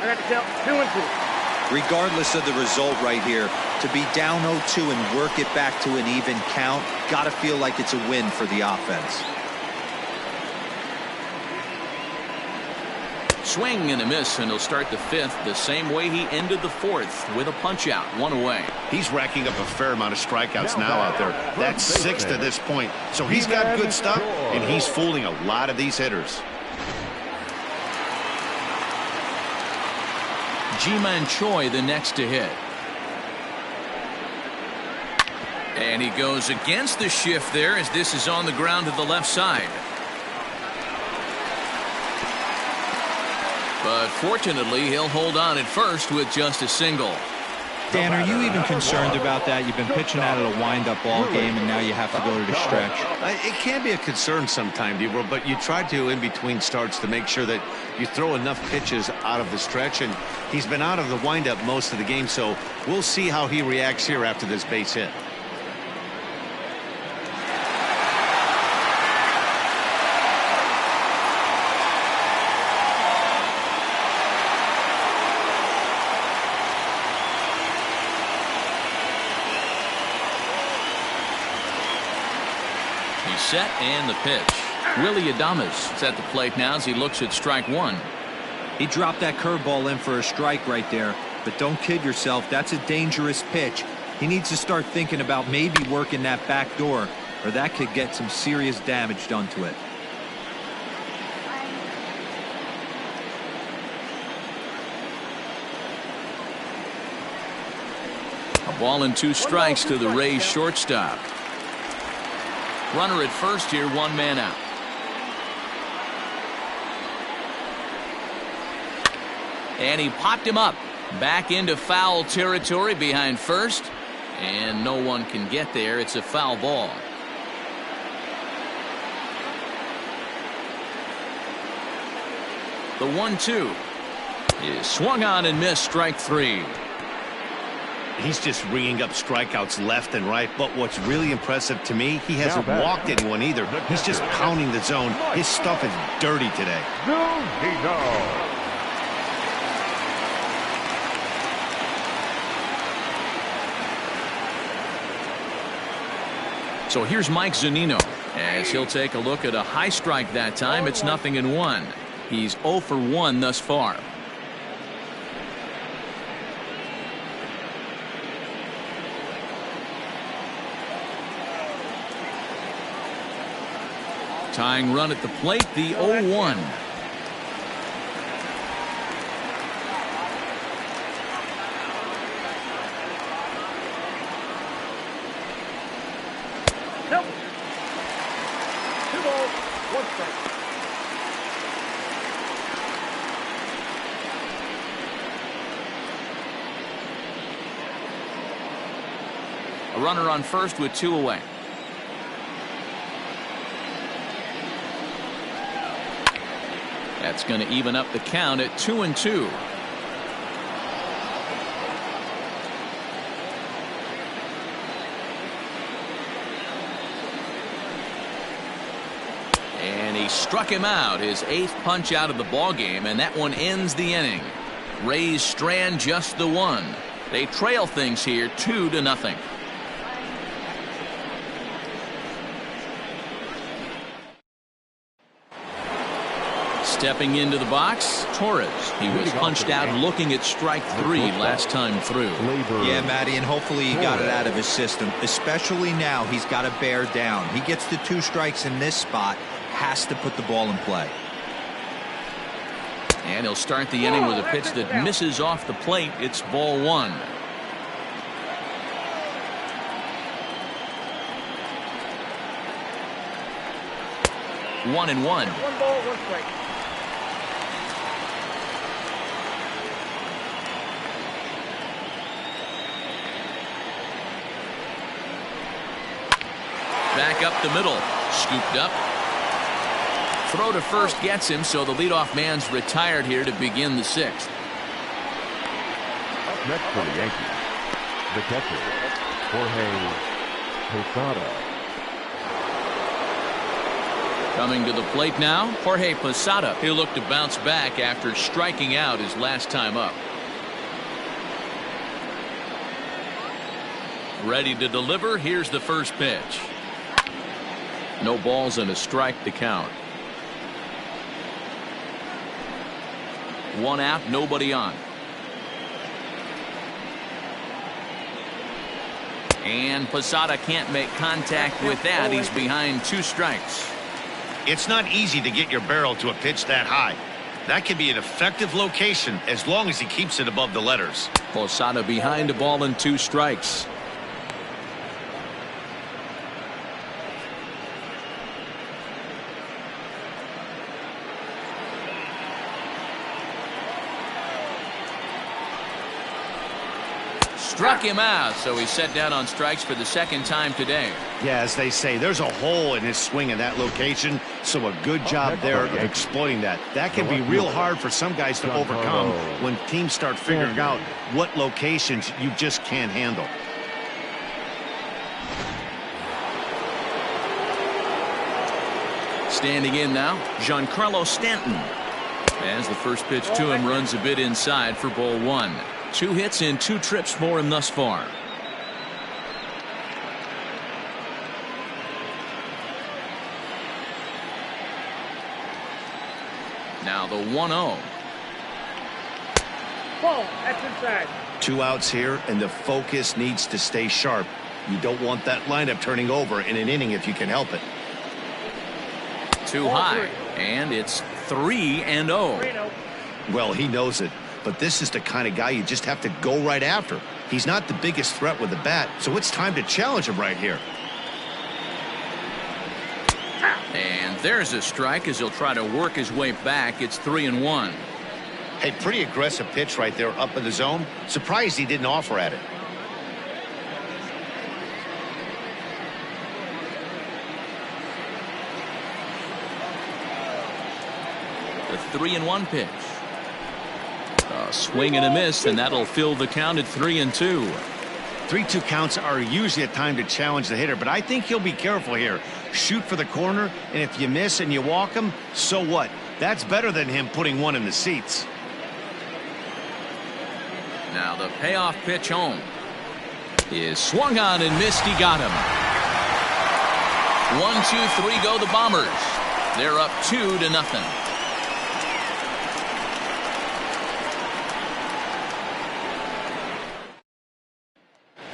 I got the count. 2-2. Regardless of the result right here, to be down 0-2 and work it back to an even count, got to feel like it's a win for the offense. Swing and a miss, and he'll start the fifth the same way he ended the fourth, with a punch-out, 1 away. He's racking up a fair amount of strikeouts now out there. That's 6 to this point. So he's got good stuff, and he's fooling a lot of these hitters. Ji-Man Choi the next to hit. And he goes against the shift there as this is on the ground to the left side. But fortunately, he'll hold on at first with just a single. Dan, are you even concerned about that? You've been pitching out of a wind-up ball game, and now you have to go to the stretch. It can be a concern sometimes, but you try to, in between starts, to make sure that you throw enough pitches out of the stretch, and he's been out of the wind-up most of the game, so we'll see how he reacts here after this base hit. Set and the pitch. Willie Adames is at the plate now as he looks at strike one. He dropped that curveball in for a strike right there, but don't kid yourself, that's a dangerous pitch. He needs to start thinking about maybe working that back door, or that could get some serious damage done to it. A ball and 2 strikes to the Rays shortstop. Runner at first here, 1 man out. And he popped him up. Back into foul territory behind first. And no one can get there. It's a foul ball. The 1-2 is swung on and missed, strike 3. He's just ringing up strikeouts left and right, but what's really impressive to me, he hasn't walked anyone either. He's just pounding the zone. His stuff is dirty today. So here's Mike Zunino as he'll take a look at a high strike that time. It's 0-1. He's 0 for 1 thus far. Tying run at the plate, the 0-1. Nope. 2 balls, 1 strike. A runner on first with 2 away. That's going to even up the count at 2-2. And he struck him out, his 8th punch out of the ball game, and that one ends the inning. Rays strand just the 1. They trail things here 2-0. Stepping into the box, Torres. He was punched out looking at strike 3 last time through. Yeah, Matty, and hopefully he got it out of his system. Especially now, he's got to bear down. He gets the 2 strikes in this spot, has to put the ball in play. And he'll start the inning with a pitch that misses off the plate. It's ball 1. One and one. 1 ball, 1 strike. Back up the middle. Scooped up. Throw to first gets him, so the leadoff man's retired here to begin the 6th. Up next for the Yankees, the catcher, Jorge Posada. Coming to the plate now, Jorge Posada. He'll look to bounce back after striking out his last time up. Ready to deliver. Here's the first pitch. No balls and a strike to count. One out, nobody on. And Posada can't make contact with that. He's behind 2 strikes. It's not easy to get your barrel to a pitch that high. That can be an effective location as long as he keeps it above the letters. Posada behind a ball and 2 strikes. Struck him out, so he's set down on strikes for the 2nd time today. Yeah, as they say, there's a hole in his swing in that location, so a good job there of exploiting that. That can be real hard for some guys to overcome when teams start figuring out what locations you just can't handle. Standing in now, Giancarlo Stanton. As the first pitch to him runs a bit inside for ball 1. 2 hits in 2 trips for him thus far. Now the 1-0. Ball, that's inside. 2 outs here, and the focus needs to stay sharp. You don't want that lineup turning over in an inning if you can help it. Too high, and it's 3-0. Well, he knows it. But this is the kind of guy you just have to go right after. He's not the biggest threat with the bat, so it's time to challenge him right here. And there's a strike as he'll try to work his way back. It's 3-1. Hey, pretty aggressive pitch right there up in the zone. Surprised he didn't offer at it. The 3-1 pitch. A swing and a miss, and that'll fill the count at 3-2. 3-2 counts are usually a time to challenge the hitter, but I think he'll be careful here. Shoot for the corner, and if you miss and you walk him, so what? That's better than him putting one in the seats. Now the payoff pitch home is swung on and missed. He got him. 1-2-3 go the Bombers. They're up 2-0.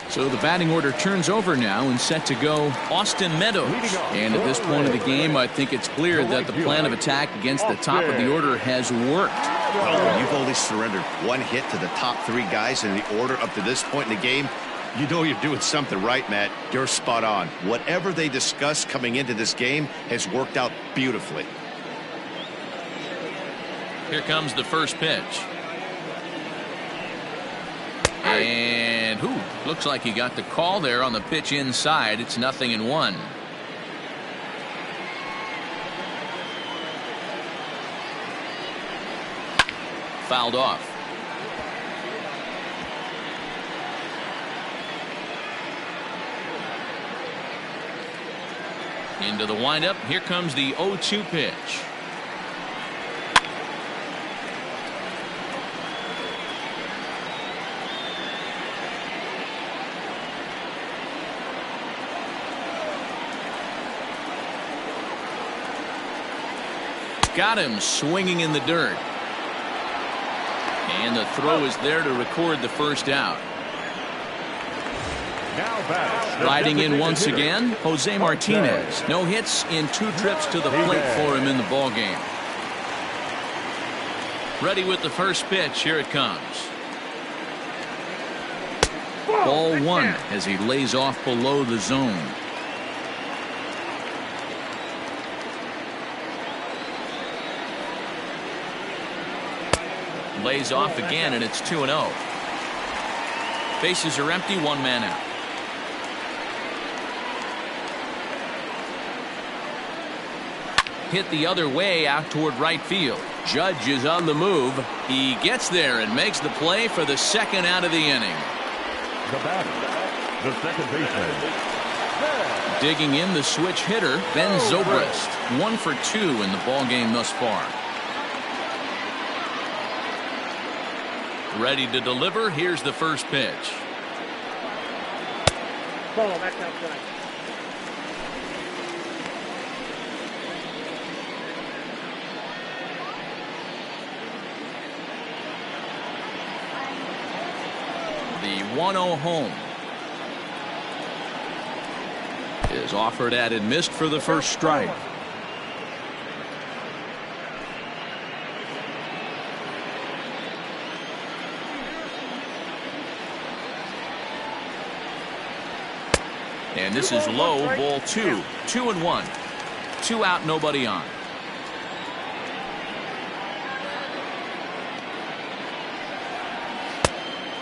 So the batting order turns over now and set to go Austin Meadows. And at this point of the game, I think it's clear that the plan of attack against the top of the order has worked. Well, when you've only surrendered 1 hit to the top 3 guys in the order up to this point in the game, you know you're doing something right, Matt. You're spot on. Whatever they discussed coming into this game has worked out beautifully. Here comes the first pitch. And looks like he got the call there on the pitch inside. It's 0-1. Fouled off. Into the windup. Here comes the 0-2 pitch. Got him swinging in the dirt. And the throw is there to record the first out. Riding in once again, Jose Martinez. No hits in 2 trips to the plate for him in the ballgame. Ready with the first pitch. Here it comes. Ball 1 as he lays off below the zone. Lays off again, and it's 2-0. Bases are empty, 1 man out. Hit the other way out toward right field. Judge is on the move. He gets there and makes the play for the 2nd out of the inning. The batter, the second baseman. Digging in the switch hitter, Ben Zobrist. 1 for 2 in the ballgame thus far. Ready to deliver. Here's the first pitch. Ball, that's outside. The 1-0 home is offered at and missed for the first strike. And this is low, ball 2. 2-1. 2 out, nobody on.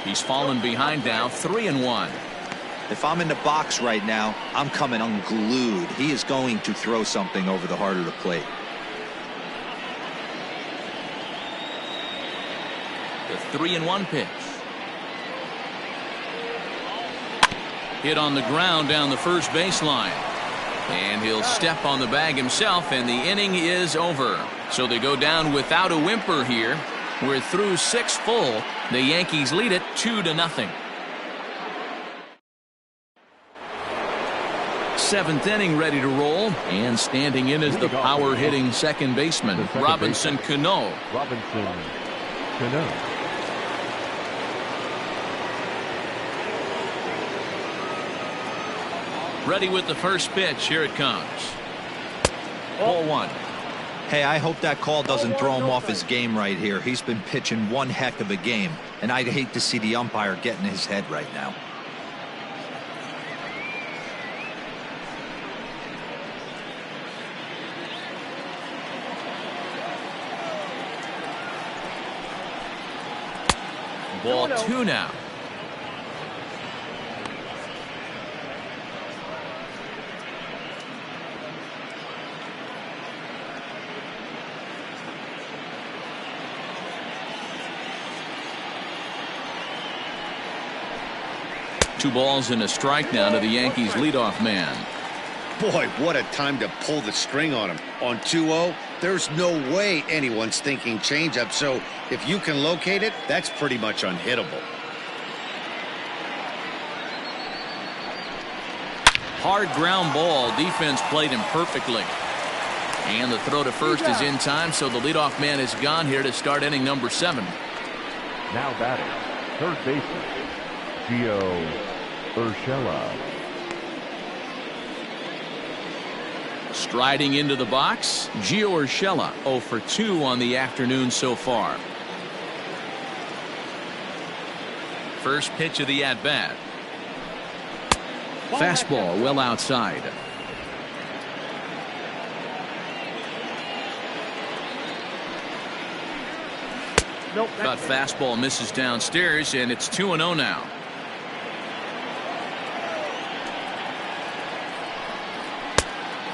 He's fallen behind now, 3-1. If I'm in the box right now, I'm coming unglued. He is going to throw something over the heart of the plate. The 3-1 pitch. Hit on the ground down the first baseline. And he'll step on the bag himself, and the inning is over. So they go down without a whimper here. We're through 6 full. The Yankees lead it 2-0. 7th inning ready to roll, and standing in is the power hitting second baseman, Robinson Cano. Robinson Cano. Ready with the first pitch. Here it comes. Ball 1. Hey, I hope that call doesn't throw him off his game right here. He's been pitching one heck of a game, and I'd hate to see the umpire get in his head right now. Ball 2 now. Two balls and a strike now to the Yankees leadoff man. Boy, what a time to pull the string on him. On 2-0, there's no way anyone's thinking changeup. So if you can locate it, that's pretty much unhittable. Hard ground ball. Defense played him perfectly. And the throw to first is in time, so the leadoff man is gone here to start inning number 7. Now batting, third baseman, Urshela. Striding into the box, Gio Urshela, 0 for 2 on the afternoon so far. First pitch of the at-bat. Fastball well outside. But fastball misses downstairs, and it's 2-0 now.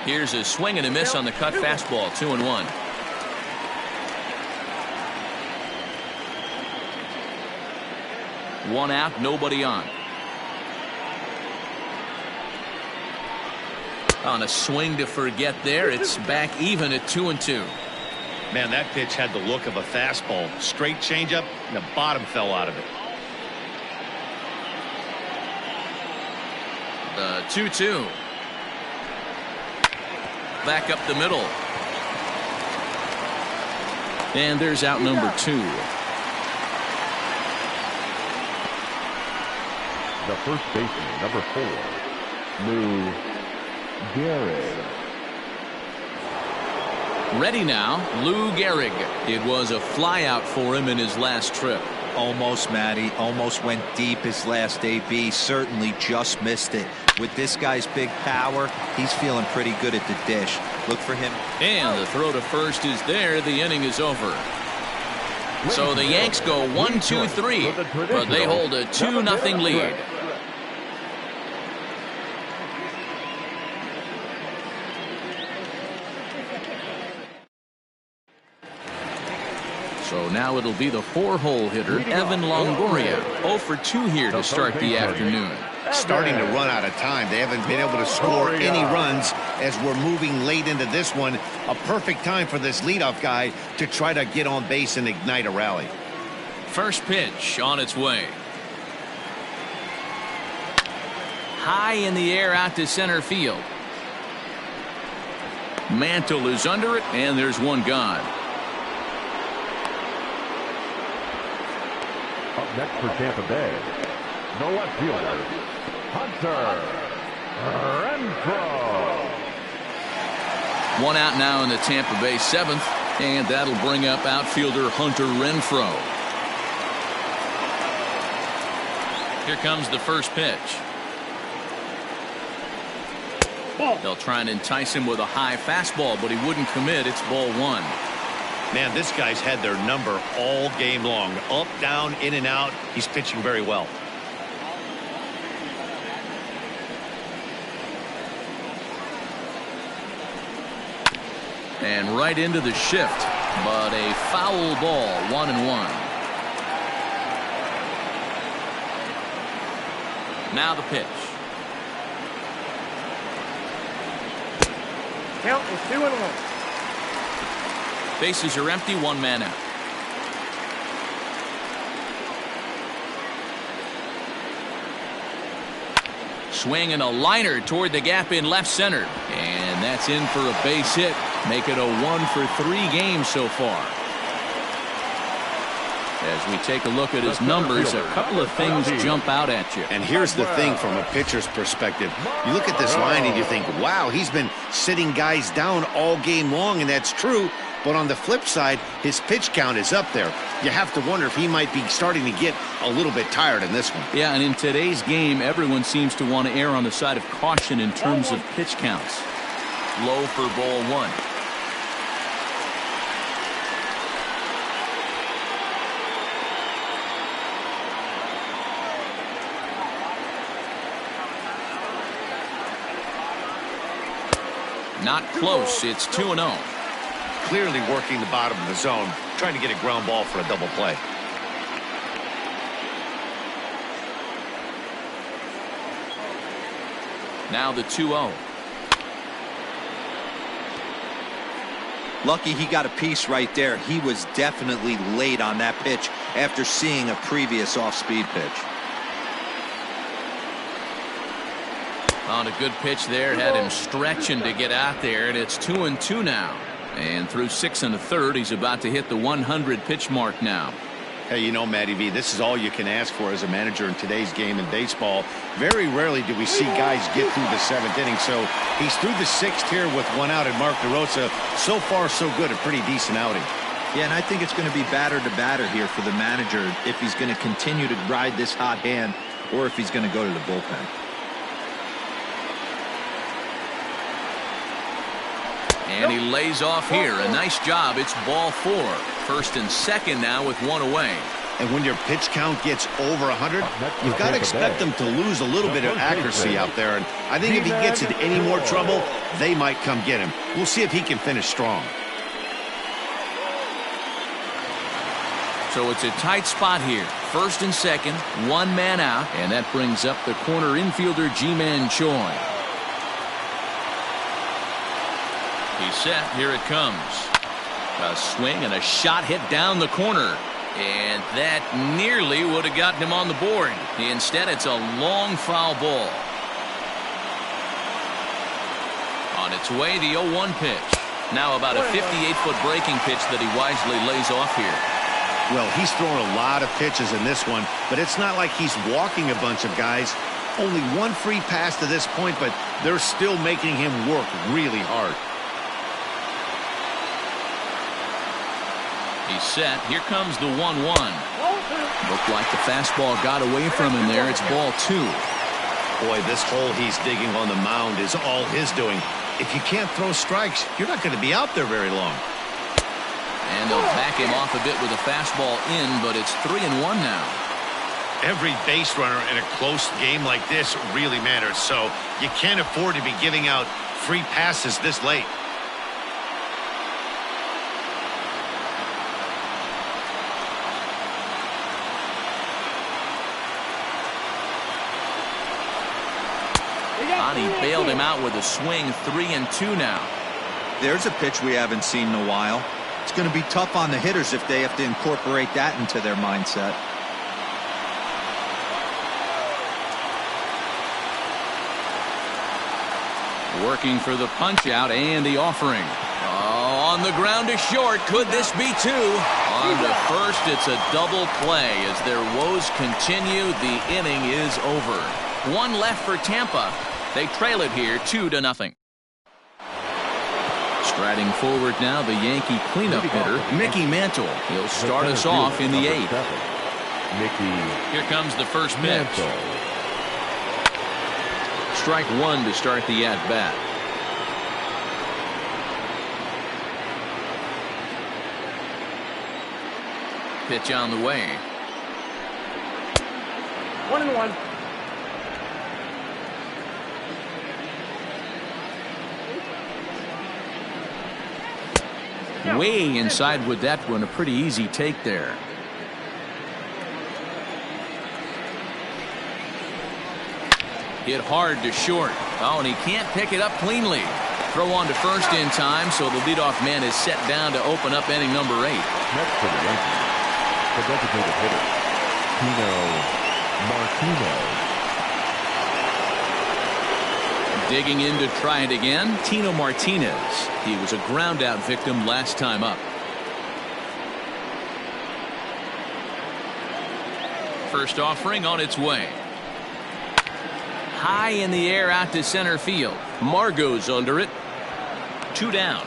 Here's a swing and a miss on the cut fastball. 2-1. One out, nobody on. On a swing to forget there, it's back even at 2-2. Man, that pitch had the look of a fastball. Straight changeup, and the bottom fell out of it. The 2-2. Back up the middle. And there's out number 2. The first baseman, number 4, Gehrig. Ready now, Lou Gehrig. It was a flyout for him in his last trip. Almost, Matty. Almost went deep his last AB. Certainly just missed it. With this guy's big power, he's feeling pretty good at the dish. Look for him. And the throw to first is there. The inning is over. So the Yanks go 1-2-3, but they hold a 2-0 lead. So now it'll be the 4-hole hitter, Evan Longoria. 0 for 2 here to start the afternoon. Starting to run out of time. They haven't been able to score any runs as we're moving late into this one. A perfect time for this leadoff guy to try to get on base and ignite a rally. First pitch on its way. High in the air out to center field. Mantle is under it, and there's one gone. Up next for Tampa Bay, The left fielder, Hunter Renfroe. One out now in the Tampa Bay seventh, and that'll bring up outfielder Hunter Renfroe. Here comes the first pitch. They'll try and entice him with a high fastball, but he wouldn't commit. It's ball one. Man, this guy's had their number all game long. Up, down, in and out. He's pitching very well. And right into the shift, but a foul ball, 1-1. Now the pitch. Count is 2-1. Bases are empty, one man out. Swing and a liner toward the gap in left center. And that's in for a base hit. Make it a 1-for-3 game so far. As we take a look at his numbers, a couple of things jump out at you. And here's the thing from a pitcher's perspective. You look at this line and you think, wow, he's been sitting guys down all game long, and that's true. But on the flip side, his pitch count is up there. You have to wonder if he might be starting to get a little bit tired in this one. Yeah, and in today's game, everyone seems to want to err on the side of caution in terms of pitch counts. Low for ball one. Not close. It's 2-0. Clearly working the bottom of the zone, trying to get a ground ball for a double play. Now the 2-0. Lucky he got a piece right there. He was definitely late on that pitch after seeing a previous off-speed pitch. On a good pitch there, had him stretching to get out there, and it's 2-2 now. And through 6 1/3, he's about to hit the 100 pitch mark now. Hey, you know, Matty V, this is all you can ask for as a manager in today's game in baseball. Very rarely do we see guys get through the 7th inning. So he's through the 6th here with 1 out, and Mark DeRosa, so far so good, a pretty decent outing. Yeah, and I think it's going to be batter to batter here for the manager if he's going to continue to ride this hot hand or if he's going to go to the bullpen. And he lays off here. A nice job. It's ball 4. First and second now with 1 away. And when your pitch count gets over 100, you've got to expect them to lose a little bit of accuracy out there. And I think if he gets in any more trouble, they might come get him. We'll see if he can finish strong. So it's a tight spot here. First and second, 1 man out. And that brings up the corner infielder, Ji-Man Choi. He's set. Here it comes. A swing and a shot hit down the corner. And that nearly would have gotten him on the board. Instead, it's a long foul ball. On its way, the 0-1 pitch. Now about a 58-foot breaking pitch that he wisely lays off here. Well, he's thrown a lot of pitches in this one, but it's not like he's walking a bunch of guys. Only 1 free pass to this point, but they're still making him work really hard. He's set. Here comes the 1-1. Looked like the fastball got away from him there. It's ball 2. Boy, this hole he's digging on the mound is all his doing. If you can't throw strikes, you're not going to be out there very long. And they'll back him off a bit with a fastball in, but it's 3-1 now. Every base runner in a close game like this really matters, so you can't afford to be giving out free passes this late. He bailed him out with a swing. 3-2 now. There's a pitch we haven't seen in a while. It's going to be tough on the hitters if they have to incorporate that into their mindset. Working for the punch out and the offering. Oh, on On the ground to short. Could this be two? On to first, it's a double play. As their woes continue, the inning is over. One left for Tampa. They trail it here 2-0. Striding forward now, the Yankee cleanup hitter, Mickey Mantle. He'll start us off in the 8th. Here comes the first pitch. Strike one to start the at-bat. Pitch on the way. 1-1. Way inside with that one. A pretty easy take there. Hit hard to short. Oh, and he can't pick it up cleanly. Throw on to first in time, so the leadoff man is set down to open up inning number 8. Next for the Yankees, the designated hitter, Martinez. Digging in to try it again, Tino Martinez. He was a ground out victim last time up. First offering on its way. High in the air out to center field. Margot's under it. 2 down.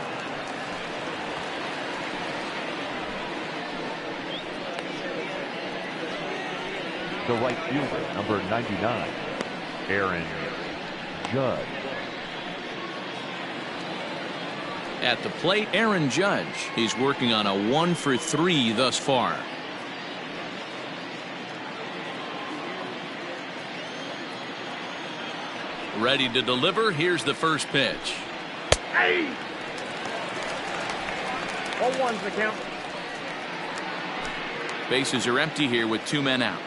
The right fielder, number 99, Aaron Judge. At the plate, Aaron Judge. He's working on a 1-for-3 thus far. Ready to deliver. Here's the first pitch. Hey! 0-1's the count. Bases are empty here with 2 men out.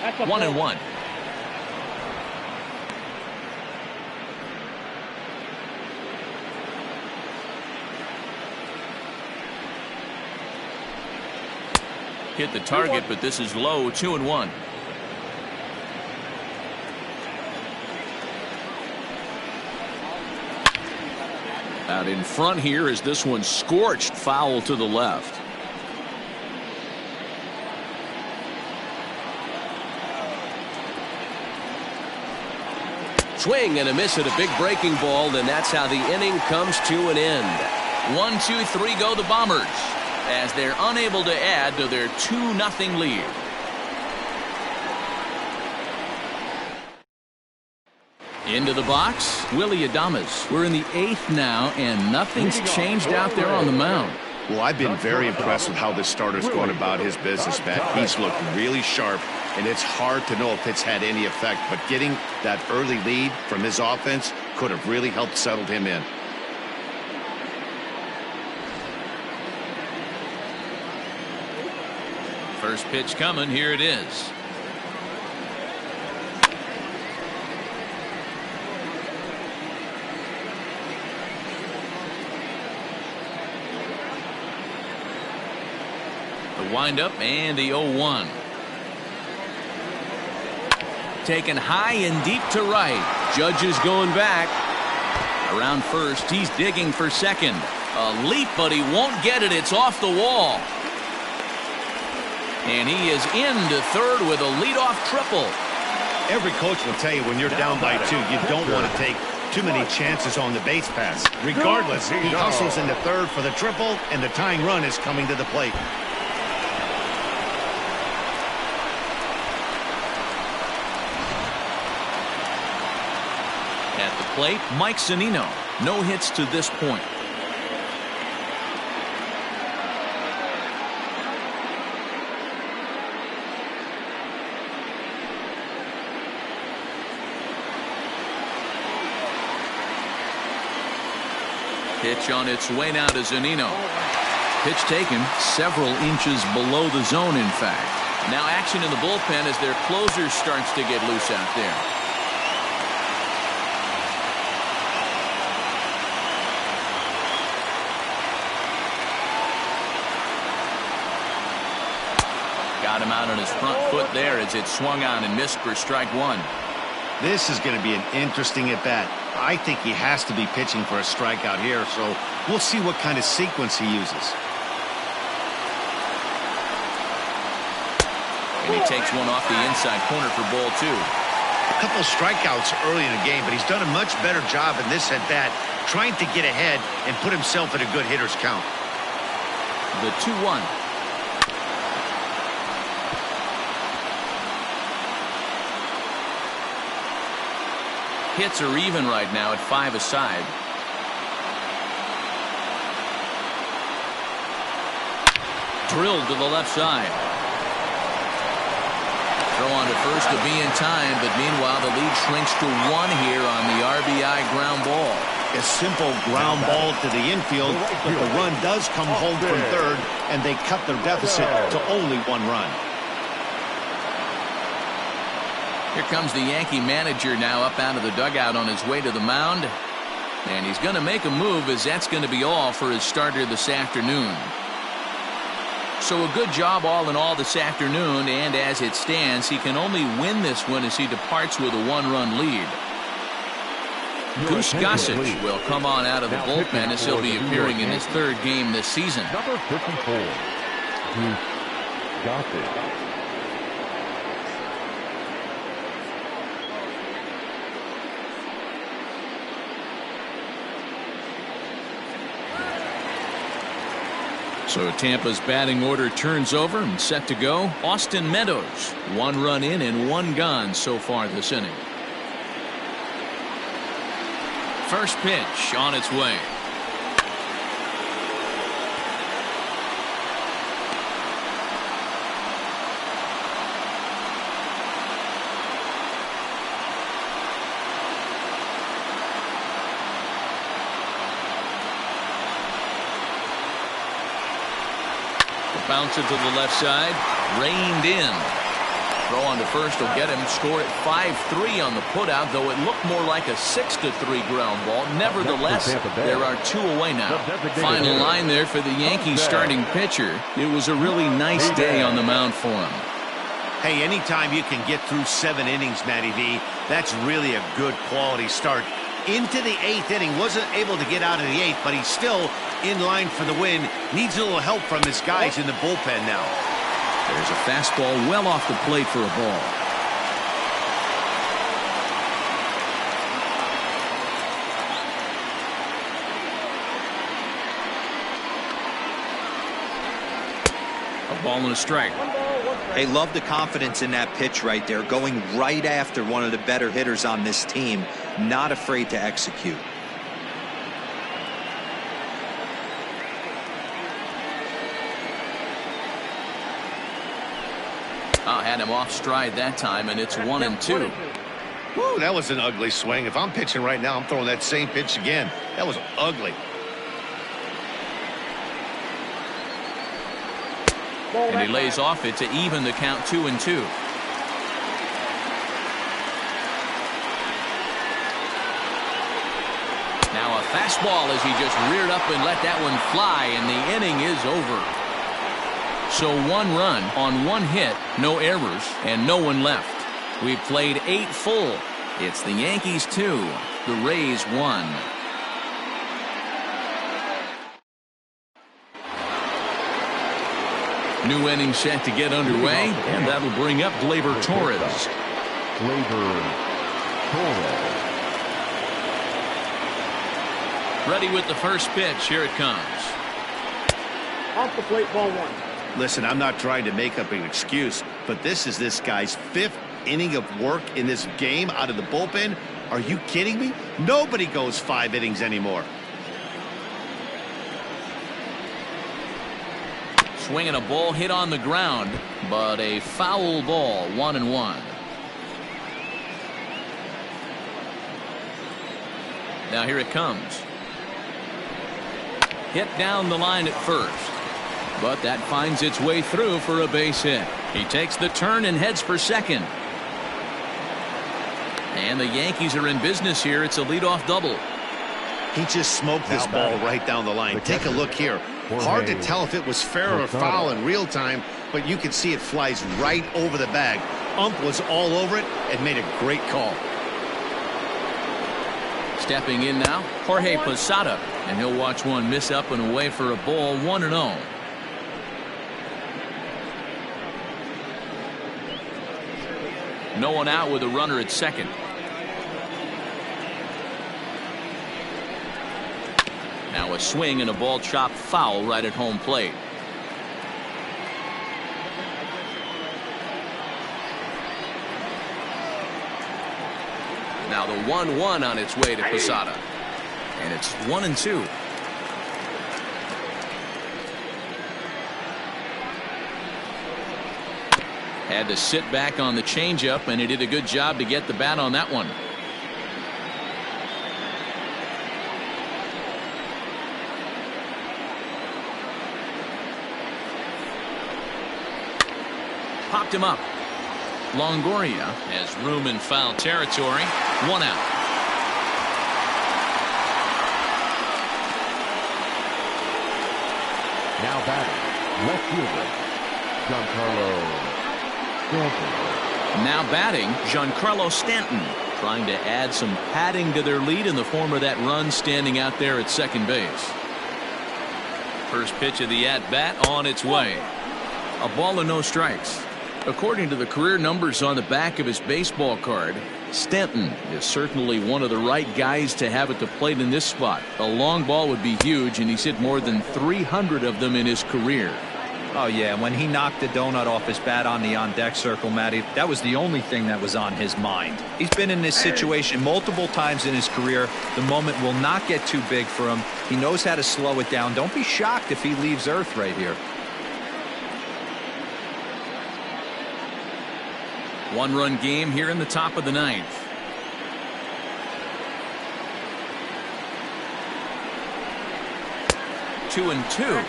That's a 1-1. Hit the target, but this is low. 2-1. Out in front here is this one scorched foul to the left. Swing and a miss at a big breaking ball, and that's how the inning comes to an end. 1, 2, 3 go the Bombers as they're unable to add to their 2-0 lead. Into the box, Willie Adames. We're in the 8th now, and nothing's changed out there on the mound. Well, I've been very impressed with how this starter's going about his business, Matt. He's looked really sharp, and it's hard to know if it's had any effect, but getting that early lead from his offense could have really helped settle him in. First pitch coming. Here it is. The windup and the 0-1. Taken high and deep to right. Judge is going back. Around first, he's digging for second. A leap, but he won't get it. It's off the wall. And he is into third with a leadoff triple. Every coach will tell you when you're down by 2, you don't want to take too many chances on the base pass. Regardless, he hustles into third for the triple, and the tying run is coming to the plate. At the plate, Mike Zunino. No hits to this point. Pitch on its way now to Zunino. Pitch taken several inches below the zone, in fact. Now action in the bullpen as their closer starts to get loose out there. Got him out on his front foot there as it swung on and missed for strike 1. This is going to be an interesting at-bat. I think he has to be pitching for a strikeout here, so we'll see what kind of sequence he uses. And he takes one off the inside corner for ball 2. A couple of strikeouts early in the game, but he's done a much better job in this at-bat, trying to get ahead and put himself in a good hitter's count. The 2-1. Hits are even right now at 5 aside. Drilled to the left side. Throw on to first to be in time, but meanwhile the lead shrinks to 1 here on the RBI ground ball. A simple ground ball to the infield, but the run does come home from third, and they cut their deficit to only 1 run. Here comes the Yankee manager now up out of the dugout on his way to the mound. And he's going to make a move, as that's going to be all for his starter this afternoon. So a good job all in all this afternoon, and as it stands, he can only win this one as he departs with a 1-run lead. Goose Gossage will come on out of the bullpen as he'll be appearing in his 3rd game this season. Number 54, Goose Gossage. So Tampa's batting order turns over and set to go. Austin Meadows, 1 run in and 1 gone so far this inning. First pitch on its way. Bounce it to the left side. Reined in. Throw on to first will get him. Score at 5-3 on the putout, though it looked more like a 6-3 ground ball. Nevertheless, there are 2 away now. Final line there for the Yankees starting pitcher. It was a really nice day on the mound for him. Hey, anytime you can get through 7 innings, Matty V, that's really a good quality start. Into the 8th inning, wasn't able to get out of the 8th, but he's still in line for the win. Needs a little help from his guys in the bullpen now. There's a fastball well off the plate for a ball. A ball and a strike. Hey, love the confidence in that pitch right there, going right after one of the better hitters on this team, not afraid to execute. Had him off stride that time, and it's 1-2. Woo, that was an ugly swing. If I'm pitching right now, I'm throwing that same pitch again. That was ugly. And he lays off it to even the count 2-2. Now a fastball as he just reared up and let that one fly, and the inning is over. So 1 run on 1 hit, no errors, and no one left. We've played 8 full. It's the Yankees 2, the Rays 1. New inning set to get underway, and that'll bring up Gleyber Torres. Gleyber Torres. Ready with the first pitch. Here it comes. Off the plate, ball 1. Listen, I'm not trying to make up an excuse, but this is this guy's 5th inning of work in this game out of the bullpen. Are you kidding me? Nobody goes 5 innings anymore. Swinging a ball hit on the ground, but a foul ball, 1-1. Now here it comes. Hit down the line at first, but that finds its way through for a base hit. He takes the turn and heads for second. And the Yankees are in business here. It's a leadoff double. He just smoked this ball right down the line. Take a look here. Hard to tell if it was fair or foul in real time, but you can see it flies right over the bag. Ump was all over it and made a great call. Stepping in now, Jorge Posada, and he'll watch one miss up and away for a ball, 1-0. No one out with a runner at second. Now a swing and a ball chopped foul right at home plate. Now the 1-1 on its way to Posada. And it's 1-2. Had to sit back on the changeup, and he did a good job to get the bat on that one. Popped him up. Longoria has room in foul territory. 1 out. Now batting, left fielder, Giancarlo Stanton. Now batting, Giancarlo Stanton, trying to add some padding to their lead in the form of that run standing out there at second base. First pitch of the at-bat on its way. A ball and no strikes. According to the career numbers on the back of his baseball card, Stanton is certainly one of the right guys to have at the plate in this spot. A long ball would be huge, and he's hit more than 300 of them in his career. Oh, yeah, when he knocked the donut off his bat on the on-deck circle, Matty, that was the only thing that was on his mind. He's been in this situation multiple times in his career. The moment will not get too big for him. He knows how to slow it down. Don't be shocked if he leaves Earth right here. One-run game here in the top of the ninth. Two and two.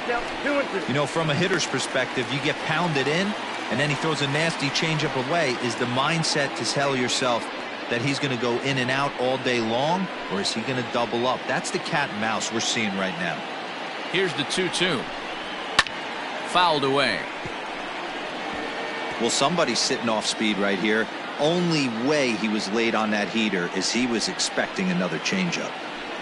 You know, from a hitter's perspective, you get pounded in, and then he throws a nasty changeup away. Is the mindset to tell yourself that he's going to go in and out all day long, or is he going to double up? That's the cat and mouse we're seeing right now. Here's the 2-2. Fouled away. Well, somebody's sitting off speed right here. Only way he was late on that heater is he was expecting another changeup.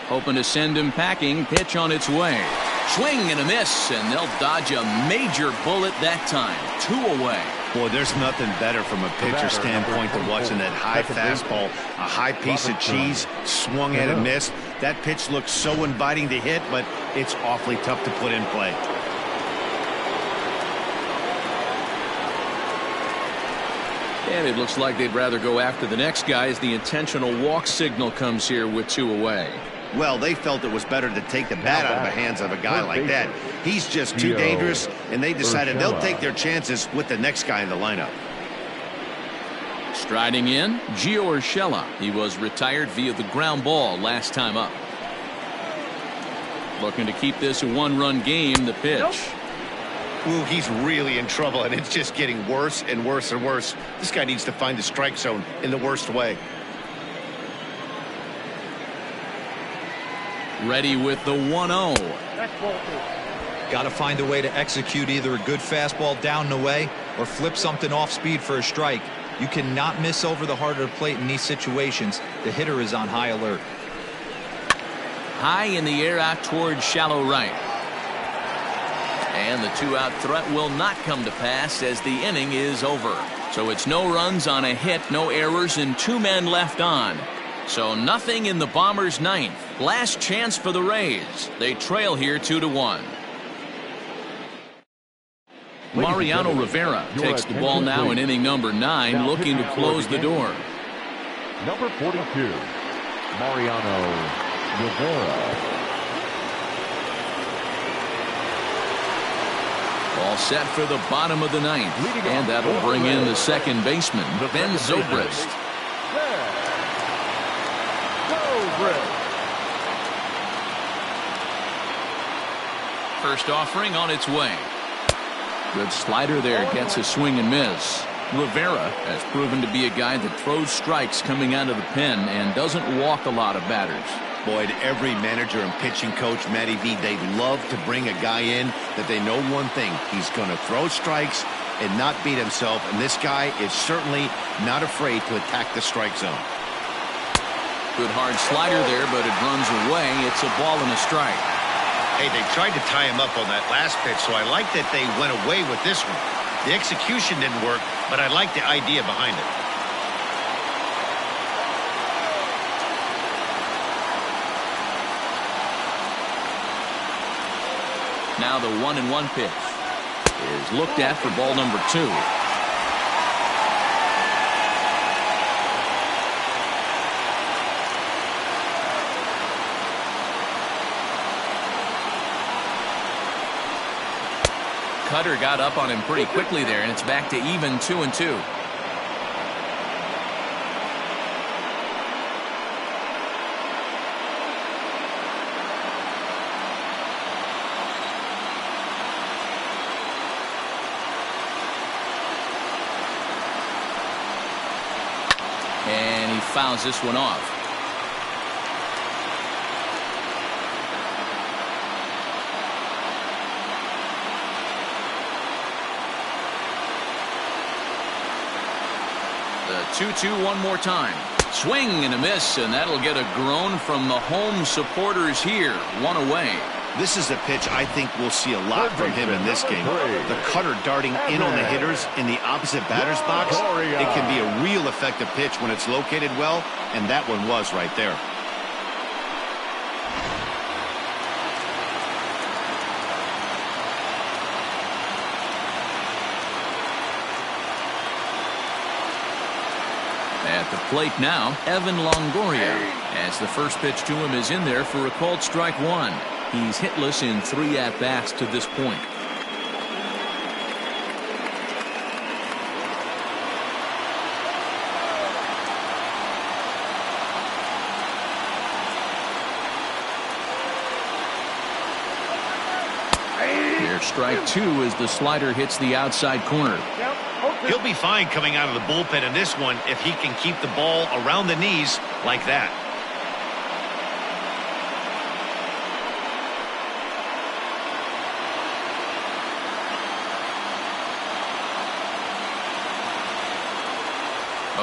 Hoping to send him packing. Pitch on its way. Swing and a miss, and they'll dodge a major bullet that time. 2 away. Boy, there's nothing better from a pitcher standpoint than watching that high fastball, a high piece of cheese, swung at and missed. That pitch looks so inviting to hit, but it's awfully tough to put in play. And it looks like they'd rather go after the next guy as the intentional walk signal comes here with 2 away. Well, they felt it was better to take the bat out of the hands of a guy like that. He's just too dangerous, and they decided they'll take their chances with the next guy in the lineup. Striding in, Gio Urshela. He was retired via the ground ball last time up. Looking to keep this a 1-run game. The pitch. Ooh, he's really in trouble, and it's just getting worse and worse and worse. This guy needs to find the strike zone in the worst way. Ready with the 1-0. Got to find a way to execute either a good fastball down and away or flip something off speed for a strike. You cannot miss over the heart of the plate in these situations. The hitter is on high alert. High in the air out towards shallow right. And the 2-out threat will not come to pass as the inning is over. So it's no runs on a hit, no errors, and 2 men left on. So nothing in the Bombers' ninth. Last chance for the Rays. They trail here 2-1. Mariano Rivera takes the ball now in inning number 9, looking to close the door. Number 42, Mariano Rivera. All set for the bottom of the ninth. And that'll bring in the second baseman, Ben Zobrist. First offering on its way. Good slider there, gets a swing and miss. Rivera has proven to be a guy that throws strikes coming out of the pen and doesn't walk a lot of batters. Boy, every manager and pitching coach, Matty V, they love to bring a guy in that they know one thing. He's going to throw strikes and not beat himself, and this guy is certainly not afraid to attack the strike zone. Good hard slider there, but it runs away. It's a ball and a strike. Hey, they tried to tie him up on that last pitch, so I like that they went away with this one. The execution didn't work, but I like the idea behind it. Now the 1-1 pitch is looked at for ball number 2. Cutter got up on him pretty quickly there, and it's back to even 2-2. And he fouls this one off. The 2-2 one more time. Swing and a miss, and that'll get a groan from the home supporters here. One away. This is a pitch I think we'll see a lot from him in this game. The cutter darting in on the hitters in the opposite batter's box. It can be a real effective pitch when it's located well, and that one was right there. At the plate now, Evan Longoria, as the first pitch to him is in there for a called strike 1. He's hitless in 3 at-bats to this point. There's strike 2 as the slider hits the outside corner. He'll be fine coming out of the bullpen in this one if he can keep the ball around the knees like that.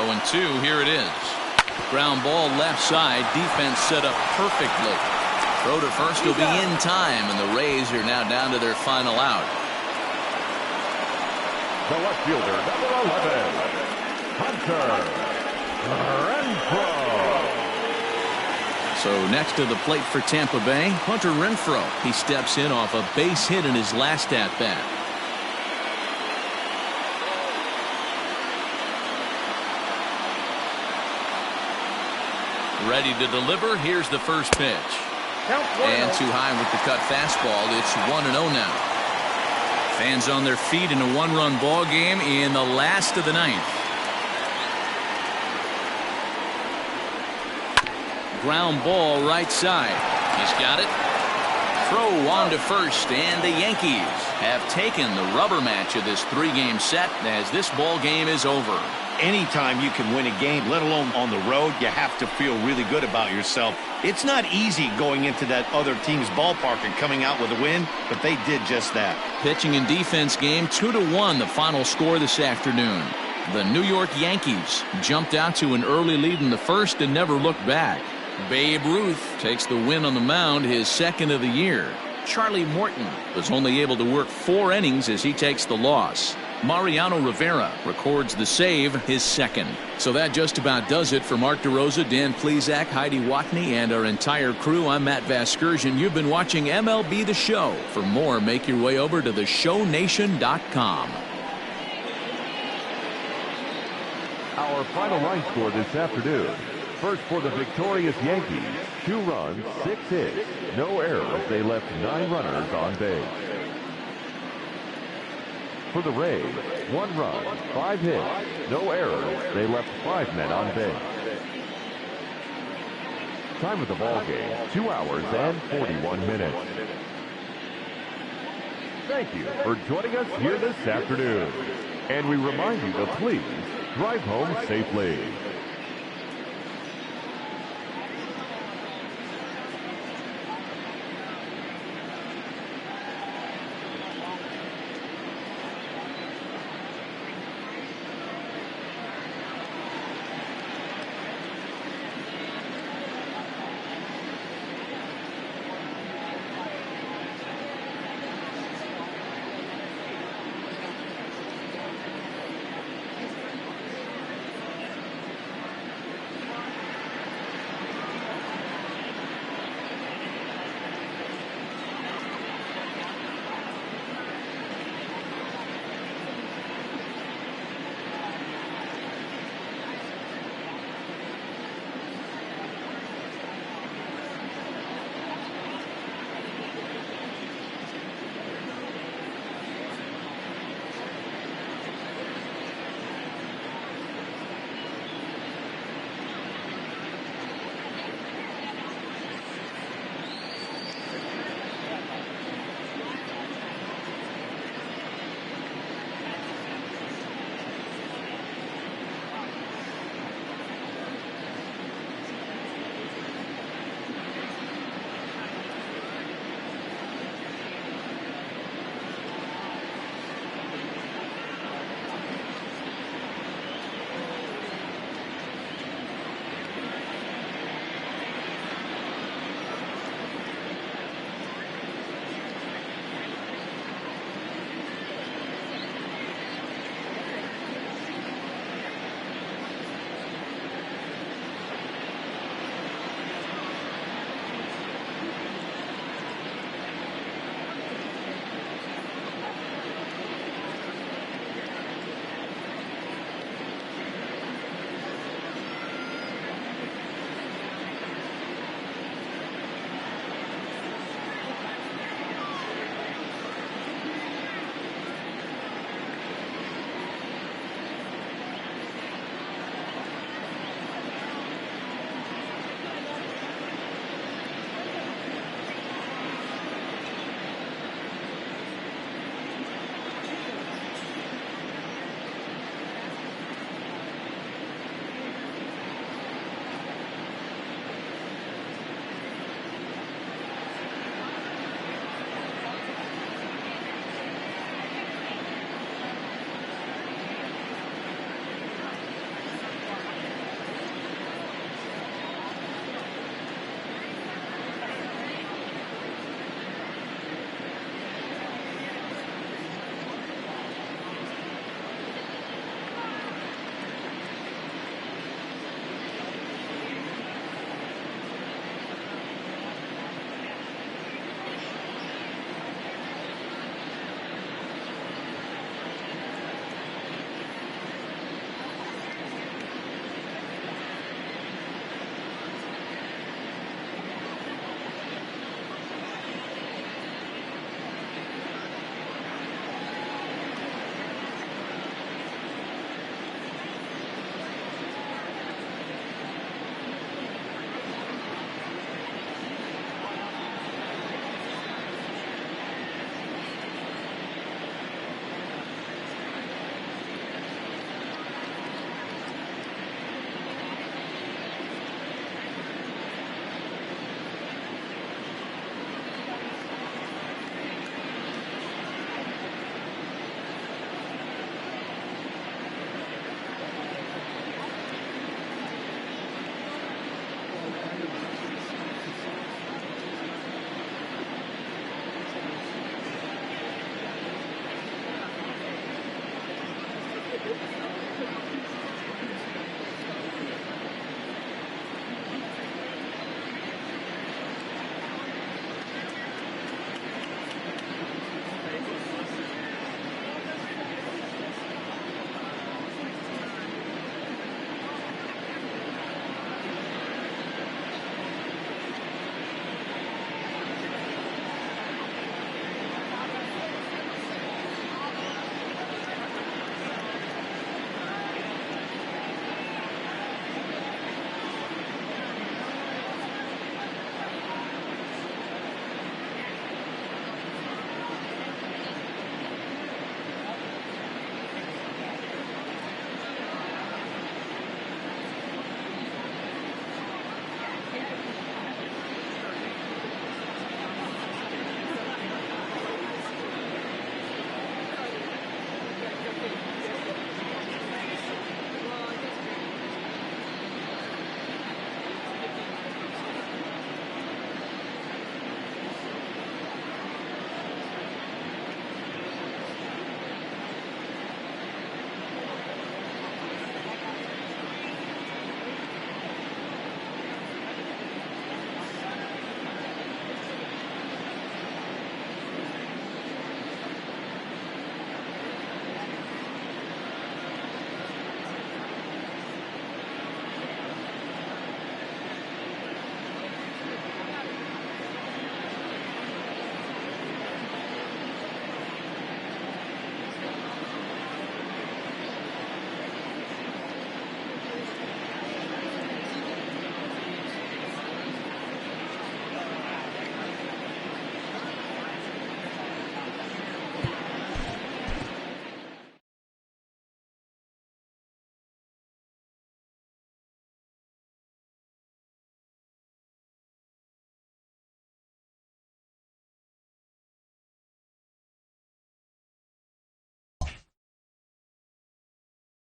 Oh, and 2, here it is. Ground ball left side. Defense set up perfectly. Throw to first will be in time, and the Rays are now down to their final out. The left fielder, number 11, Hunter Renfroe. So next to the plate for Tampa Bay, Hunter Renfroe. He steps in off a base hit in his last at-bat. Ready to deliver. Here's the first pitch. And too high with the cut fastball. It's 1-0 now. Fans on their feet in a 1-run ball game in the last of the 9th. Ground ball right side. He's got it. Throw on to first, and the Yankees have taken the rubber match of this 3-game set as this ball game is over. Anytime you can win a game, let alone on the road, you have to feel really good about yourself. It's not easy going into that other team's ballpark and coming out with a win, but they did just that. Pitching and defense game 2-1, the final score this afternoon. The New York Yankees jumped out to an early lead in the first and never looked back. Babe Ruth takes the win on the mound, his second of the year. Charlie Morton was only able to work 4 innings as he takes the loss. Mariano Rivera records the save, his second. So that just about does it for Mark DeRosa, Dan Plesac, Heidi Watney, and our entire crew. I'm Matt Vasgersian. You've been watching MLB The Show. For more, make your way over to theshownation.com. Our final line score this afternoon. First for the victorious Yankees, 2 runs, 6 hits, no errors. They left 9 runners on base. For the Rays, 1 run, 5 hits, no errors. They left 5 men on base. Time of the ball game, 2 hours and 41 minutes. Thank you for joining us here this afternoon. And we remind you to please drive home safely.